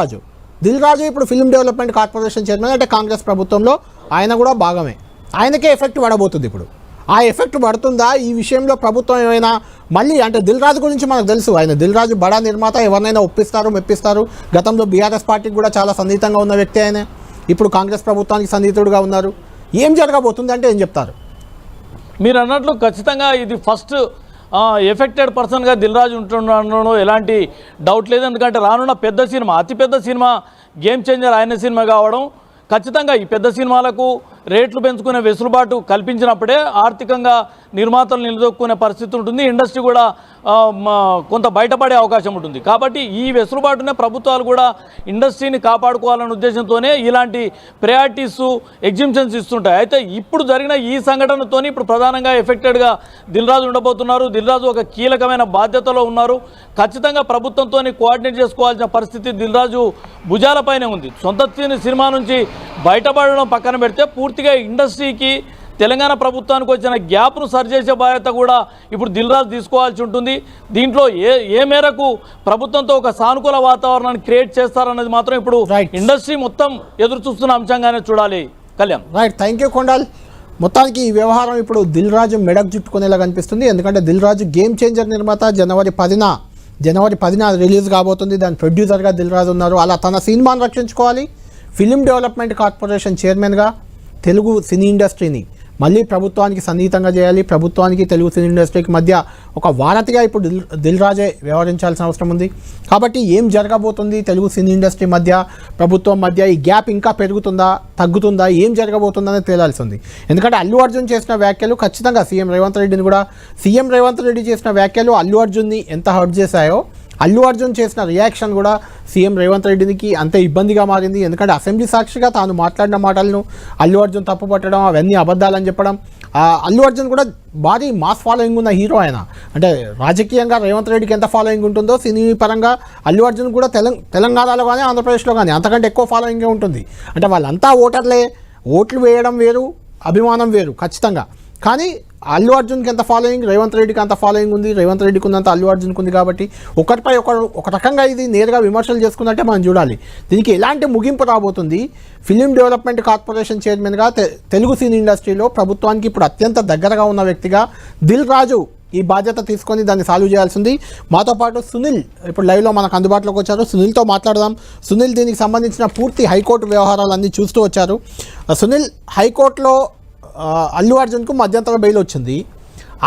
రాజు ఇప్పుడు ఫిల్మ్ డెవలప్మెంట్ కార్పొరేషన్ చైర్మన్, అంటే కాంగ్రెస్ ప్రభుత్వంలో ఆయన కూడా భాగమే. ఆయనకే ఎఫెక్ట్ పడబోతుంది. ఇప్పుడు ఆ ఎఫెక్ట్ పడుతుందా? ఈ విషయంలో ప్రభుత్వం ఏమైనా మళ్ళీ, అంటే దిల్ రాజు గురించి మనకు తెలుసు, ఆయన దిల్ రాజు బడా నిర్మాత, ఎవరినైనా ఒప్పిస్తారు మెప్పిస్తారు. గతంలో బీఆర్ఎస్ పార్టీకి కూడా చాలా సన్నిహితంగా ఉన్న వ్యక్తి ఆయన, ఇప్పుడు కాంగ్రెస్ ప్రభుత్వానికి సన్నిహితుడుగా ఉన్నారు. ఏం జరగబోతుంది అంటే ఏం చెప్తారు? మీరు అన్నట్లు ఖచ్చితంగా ఇది ఫస్ట్ ఎఫెక్టెడ్ పర్సన్గా దిల్ రాజు ఉంటున్నాడు, ఎలాంటి డౌట్ లేదు. ఎందుకంటే రానున్న పెద్ద సినిమా, అతిపెద్ద సినిమా గేమ్ చేంజర్ ఆయన సినిమా కావడం, ఖచ్చితంగా ఈ పెద్ద సినిమాలకు రేట్లు పెంచుకునే వెసులుబాటు కల్పించినప్పుడే ఆర్థికంగా నిర్మాతలు నిలదొక్కునే పరిస్థితి ఉంటుంది, ఇండస్ట్రీ కూడా కొంత బయటపడే అవకాశం ఉంటుంది. కాబట్టి ఈ వెసులుబాటునే ప్రభుత్వాలు కూడా ఇండస్ట్రీని కాపాడుకోవాలనే ఉద్దేశంతోనే ఇలాంటి ప్రయారిటీస్ ఎగ్జిబిషన్స్ ఇస్తుంటాయి. అయితే ఇప్పుడు జరిగిన ఈ సంఘటనతో ఇప్పుడు ప్రధానంగా ఎఫెక్టెడ్గా దిల్ రాజు ఉండబోతున్నారు. దిల్ రాజు ఒక కీలకమైన బాధ్యతలో ఉన్నారు. ఖచ్చితంగా ప్రభుత్వంతో కోఆర్డినేట్ చేసుకోవాల్సిన పరిస్థితి దిల్ రాజు భుజాలపైనే ఉంది. సొంత సినిమా నుంచి బయటపడడం పక్కన పెడితే పూర్తిగా ఇండస్ట్రీకి తెలంగాణ ప్రభుత్వానికి వచ్చిన గ్యాప్ను సరిచేసే బాధ్యత కూడా ఇప్పుడు దిల్ రాజు తీసుకోవాల్సి ఉంటుంది. దీంట్లో ఏ మేరకు ప్రభుత్వంతో ఒక సానుకూల వాతావరణాన్ని క్రియేట్ చేస్తారన్నది మాత్రం ఇప్పుడు ఇండస్ట్రీ మొత్తం ఎదురు చూస్తున్న అంశంగానే చూడాలి. Kalyan. Right, thank you Kondal. మొత్తానికి ఈ వ్యవహారం ఇప్పుడు దిల్ రాజు మెడకు చుట్టుకునేలా కనిపిస్తుంది. ఎందుకంటే దిల్ రాజు గేమ్ చేంజర్ నిర్మాత. జనవరి 10న రిలీజ్ కాబోతుంది. దాని ప్రొడ్యూసర్గా దిల్ రాజు ఉన్నారు. అలా తన సినిమాను రక్షించుకోవాలి, ఫిలిం డెవలప్మెంట్ కార్పొరేషన్ చైర్మన్గా తెలుగు సినీ ఇండస్ట్రీని మళ్ళీ ప్రభుత్వానికి సన్నిహితంగా చేయాలి. ప్రభుత్వానికి తెలుగు సినీ ఇండస్ట్రీకి మధ్య ఒక వారధిగా ఇప్పుడు దిల్ రాజే వ్యవహరించాల్సిన అవసరం ఉంది. కాబట్టి ఏం జరగబోతుంది తెలుగు సినీ ఇండస్ట్రీ మధ్య, ప్రభుత్వం మధ్య, ఈ గ్యాప్ ఇంకా పెరుగుతుందా తగ్గుతుందా, ఏం జరగబోతుందని తేలాల్సి ఉంది. ఎందుకంటే అల్లు అర్జున్ చేసిన వ్యాఖ్యలు ఖచ్చితంగా సీఎం రేవంత్ రెడ్డి చేసిన వ్యాఖ్యలు అల్లు అర్జున్ని ఎంత హర్ట్ చేశాయో, అల్లు అర్జున్ చేసిన రియాక్షన్ కూడా సీఎం రేవంత్ రెడ్డికి అంతే ఇబ్బందిగా మారింది. ఎందుకంటే అసెంబ్లీ సాక్షిగా తాను మాట్లాడిన మాటలను అల్లు అర్జున్ తప్పుపట్టడం, అవన్నీ అబద్ధాలని చెప్పడం. అల్లు అర్జున్ కూడా భారీ మాస్ ఫాలోయింగ్ ఉన్న హీరో ఆయన. అంటే రాజకీయంగా రేవంత్ రెడ్డికి ఎంత ఫాలోయింగ్ ఉంటుందో సినీ పరంగా అల్లు అర్జున్ కూడా తెలంగాణలో కానీ ఆంధ్రప్రదేశ్లో కానీ అంతకంటే ఎక్కువ ఫాలోయింగే ఉంటుంది. అంటే వాళ్ళంతా ఓటర్లే, ఓట్లు వేయడం వేరు, అభిమానం వేరు ఖచ్చితంగా. కానీ అల్లు అర్జున్కి ఎంత ఫాలోయింగ్, రేవంత్ రెడ్డికి అంత ఫాలోయింగ్ ఉంది, రేవంత్ రెడ్డికి ఉన్నంత అల్లు అర్జున్కి ఉంది. కాబట్టి ఒకరిపై ఒక రకంగా ఇది నేరుగా విమర్శలు చేసుకున్నట్టే మనం చూడాలి. దీనికి ఎలాంటి ముగింపు రాబోతుంది? ఫిలిం డెవలప్మెంట్ కార్పొరేషన్ చైర్మన్గా తెలుగు సినీ ఇండస్ట్రీలో ప్రభుత్వానికి ఇప్పుడు అత్యంత దగ్గరగా ఉన్న వ్యక్తిగా దిల్ రాజు ఈ బాధ్యత తీసుకొని దాన్ని సాల్వ్ చేయాల్సింది. మాతో పాటు సునీల్ ఇప్పుడు లైవ్లో మనకు అందుబాటులోకి వచ్చారు. సునీల్తో మాట్లాడదాం. సునీల్ దీనికి సంబంధించిన పూర్తి హైకోర్టు వ్యవహారాలన్నీ చూస్తూ వచ్చారు. సునీల్, హైకోర్టులో అల్లు అర్జున్కు మధ్యంతర బెయిల్ వచ్చింది.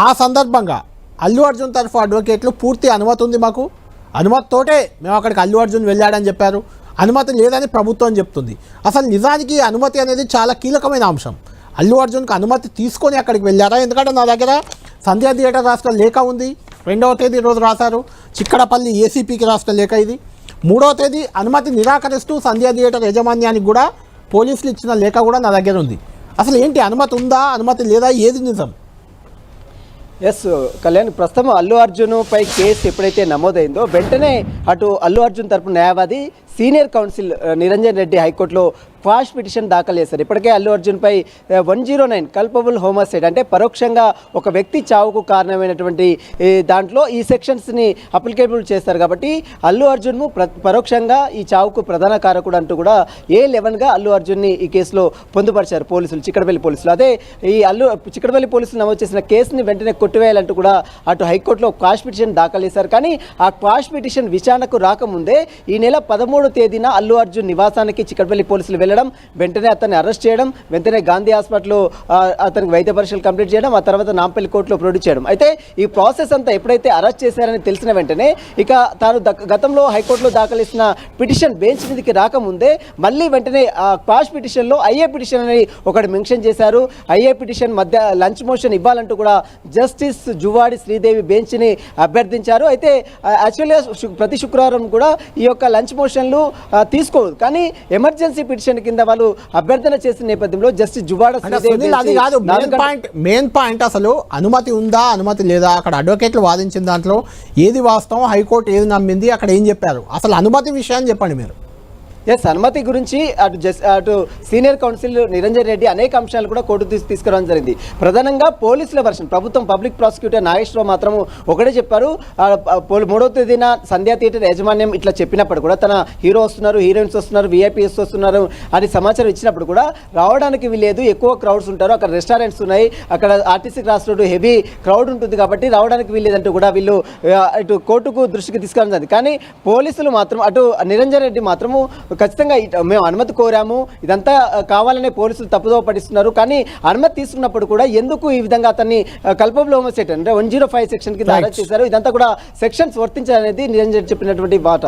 ఆ సందర్భంగా అల్లు అర్జున్ తరఫు అడ్వకేట్లు పూర్తి అనుమతి ఉంది, మాకు అనుమతితోటే మేము అక్కడికి అల్లు అర్జున్ వెళ్ళాడని చెప్పారు. అనుమతి లేదని ప్రభుత్వం చెప్తుంది. అసలు నిజానికి అనుమతి అనేది చాలా కీలకమైన అంశం. అల్లు అర్జున్కి అనుమతి తీసుకొని అక్కడికి వెళ్ళారా? ఎందుకంటే నా దగ్గర సంధ్యా థియేటర్ రాష్ట్ర లేఖ ఉంది. 2వ తేదీ రోజు రాశారు. చిక్కడపల్లి ఏసీపీకి రాష్ట్ర లేఖ ఇది. 3వ తేదీ అనుమతి నిరాకరిస్తూ సంధ్యా థియేటర్ యాజమాన్యానికి కూడా పోలీసులు ఇచ్చిన లేఖ కూడా నా దగ్గర ఉంది. అసలు ఏంటి, అనుమతి ఉందా, అనుమతి లేదా, ఏది నిజం? ఎస్ కళ్యాణ్, ప్రస్తుతం అల్లు అర్జున్ పై కేసు ఎప్పుడైతే నమోదైందో వెంటనే అటు అల్లు అర్జున్ తరపు న్యాయవాది సీనియర్ కౌన్సిల్ నిరంజన్ రెడ్డి హైకోర్టులో క్వాష్ పిటిషన్ దాఖలు చేశారు. ఇప్పటికే అల్లు అర్జున్పై 109 కల్పబుల్ హోమోసైడ్ అంటే పరోక్షంగా ఒక వ్యక్తి చావుకు కారణమైనటువంటి దాంట్లో ఈ సెక్షన్స్ని అప్లికేబుల్ చేస్తారు. కాబట్టి అల్లు అర్జున్ను పరోక్షంగా ఈ చావుకు ప్రధాన కారకుడు అంటూ కూడా A11గా అల్లు అర్జున్ని ఈ కేసులో పొందుపరిచారు పోలీసులు, చిక్కడపల్లి పోలీసులు. అదే ఈ చిక్కడపల్లి పోలీసులు నమోదు చేసిన కేసుని వెంటనే కొట్టివేయాలంటూ కూడా అటు హైకోర్టులో క్వాష్ పిటిషన్ దాఖలు చేశారు. కానీ ఆ క్వాష్ పిటిషన్ విచారణకు రాకముందే ఈ నెల 13వ తేదీన అల్లు అర్జున్ నివాసానికి చిక్కడపల్లి పోలీసులు వెళ్ళడం, వెంటనే అతన్ని అరెస్ట్ చేయడం, వెంటనే గాంధీ హాస్పిటల్లో అతనికి వైద్య పరీక్షలు కంప్లీట్ చేయడం, ఆ తర్వాత నాంపల్లి కోర్టులో ప్రొడ్యూస్ చేయడం. అయితే ఈ ప్రాసెస్ అంతా ఎప్పుడైతే అరెస్ట్ చేశారని తెలిసిన వెంటనే ఇక తాను గతంలో హైకోర్టులో దాఖలు చేసిన పిటిషన్ బెంచ్ మీదకి రాకముందే మళ్ళీ వెంటనే ఆ క్వాష్ పిటిషన్లో ఐఏ పిటిషన్ అని ఒకటి మెన్షన్ చేశారు. ఐఏ పిటిషన్ మధ్య లంచ్ మోషన్ ఇవ్వాలంటూ కూడా జస్టిస్ జువాడి శ్రీదేవి బెంచ్ని అభ్యర్థించారు. అయితే యాక్చువల్గా ప్రతి శుక్రవారం కూడా ఈ యొక్క లంచ్ మోషన్లు తీసుకోదు, కానీ ఎమర్జెన్సీ పిటిషన్ కింద వాళ్ళు అభ్యర్థన చేసిన నేపథ్యంలో జస్టిస్ జువాడ మెయిన్ పాయింట్ అసలు అనుమతి ఉందా, అనుమతి లేదా, అక్కడ అడ్వకేట్లు వాదించిన దాంట్లో ఏది వాస్తవం, హైకోర్టు ఏది నమ్మింది, అక్కడ ఏం చెప్పారు, అసలు అనుమతి విషయాన్ని చెప్పండి మీరు. ఎస్, అనుమతి గురించి అటు సీనియర్ కౌన్సిల్ నిరంజన్ రెడ్డి అనేక అంశాలు కూడా కోర్టు తీసుకురావడం జరిగింది. ప్రధానంగా పోలీసుల వర్షన్, ప్రభుత్వం పబ్లిక్ ప్రాసిక్యూటర్ నాగేశ్వరరావు మాత్రం ఒకటే చెప్పారు. 3వ తేదీన సంధ్యా థియేటర్ యాజమాన్యం ఇట్లా చెప్పినప్పుడు కూడా తన హీరో వస్తున్నారు, హీరోయిన్స్ వస్తున్నారు, విఐపీఎస్ వస్తున్నారు అని సమాచారం ఇచ్చినప్పుడు కూడా రావడానికి వీలేదు, ఎక్కువ క్రౌడ్స్ ఉంటారు, అక్కడ రెస్టారెంట్స్ ఉన్నాయి, అక్కడ RTC cross road heavy crowd ఉంటుంది కాబట్టి రావడానికి వీలేదంటూ కూడా వీళ్ళు ఇటు కోర్టుకు దృష్టికి తీసుకురావడం జరిగింది. కానీ పోలీసులు మాత్రం అటు నిరంజన్ రెడ్డి మాత్రము ఖచ్చితంగా మేము అనుమతి కోరాము, ఇదంతా కావాలనే పోలీసులు తప్పుదోవ పట్టిస్తున్నారు, కానీ అనుమతి తీసుకున్నప్పుడు కూడా ఎందుకు ఈ విధంగా అతన్ని కల్పబుల్ హోమోసైడ్ అంటే 105 సెక్షన్ కింద అరెస్ట్ చేశారు, ఇదంతా కూడా సెక్షన్స్ వర్తించాలనేది నిరంజన్ చెప్పినటువంటి మాట.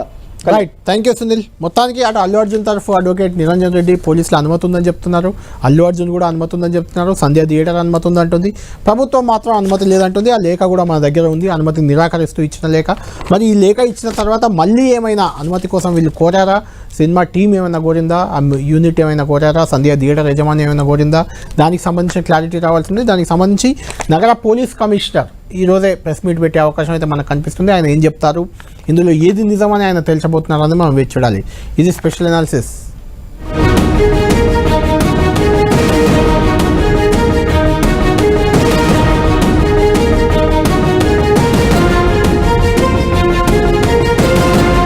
Right, thank you Sunil. మొత్తానికి అటు అల్లు అర్జున్ తరఫు అడ్వకేట్ నిరంజన్ రెడ్డి పోలీసులు అనుమతి ఉందని చెప్తున్నారు, అల్లు అర్జున్ కూడా అనుమతి ఉందని చెప్తున్నారు, సంధ్యా థియేటర్ అనుమతి ఉందంటుంది, ప్రభుత్వం మాత్రం అనుమతి లేదంటుంది. ఆ లేఖ కూడా మన దగ్గర ఉంది, అనుమతి నిరాకరిస్తూ ఇచ్చిన లేఖ. మరి ఈ లేఖ ఇచ్చిన తర్వాత మళ్ళీ ఏమైనా అనుమతి కోసం వీళ్ళు కోరారా, సినిమా టీం ఏమైనా కోరిందా, ఆ యూనిట్ ఏమైనా కోరారా, సంధ్యా థియేటర్ యజమాని ఏమైనా కోరిందా, దానికి సంబంధించిన క్లారిటీ రావాల్సింది. దానికి సంబంధించి నగర పోలీస్ కమిషనర్ ఈరోజే ప్రెస్ మీట్ పెట్టే అవకాశం అయితే మనకు కనిపిస్తుంది. ఆయన ఏం చెప్తారు, ఇందులో ఏది నిజమని ఆయన తేల్చబోతున్నారు అని మనం వేచి చూడాలి. ఇది స్పెషల్ అనాలిసిస్.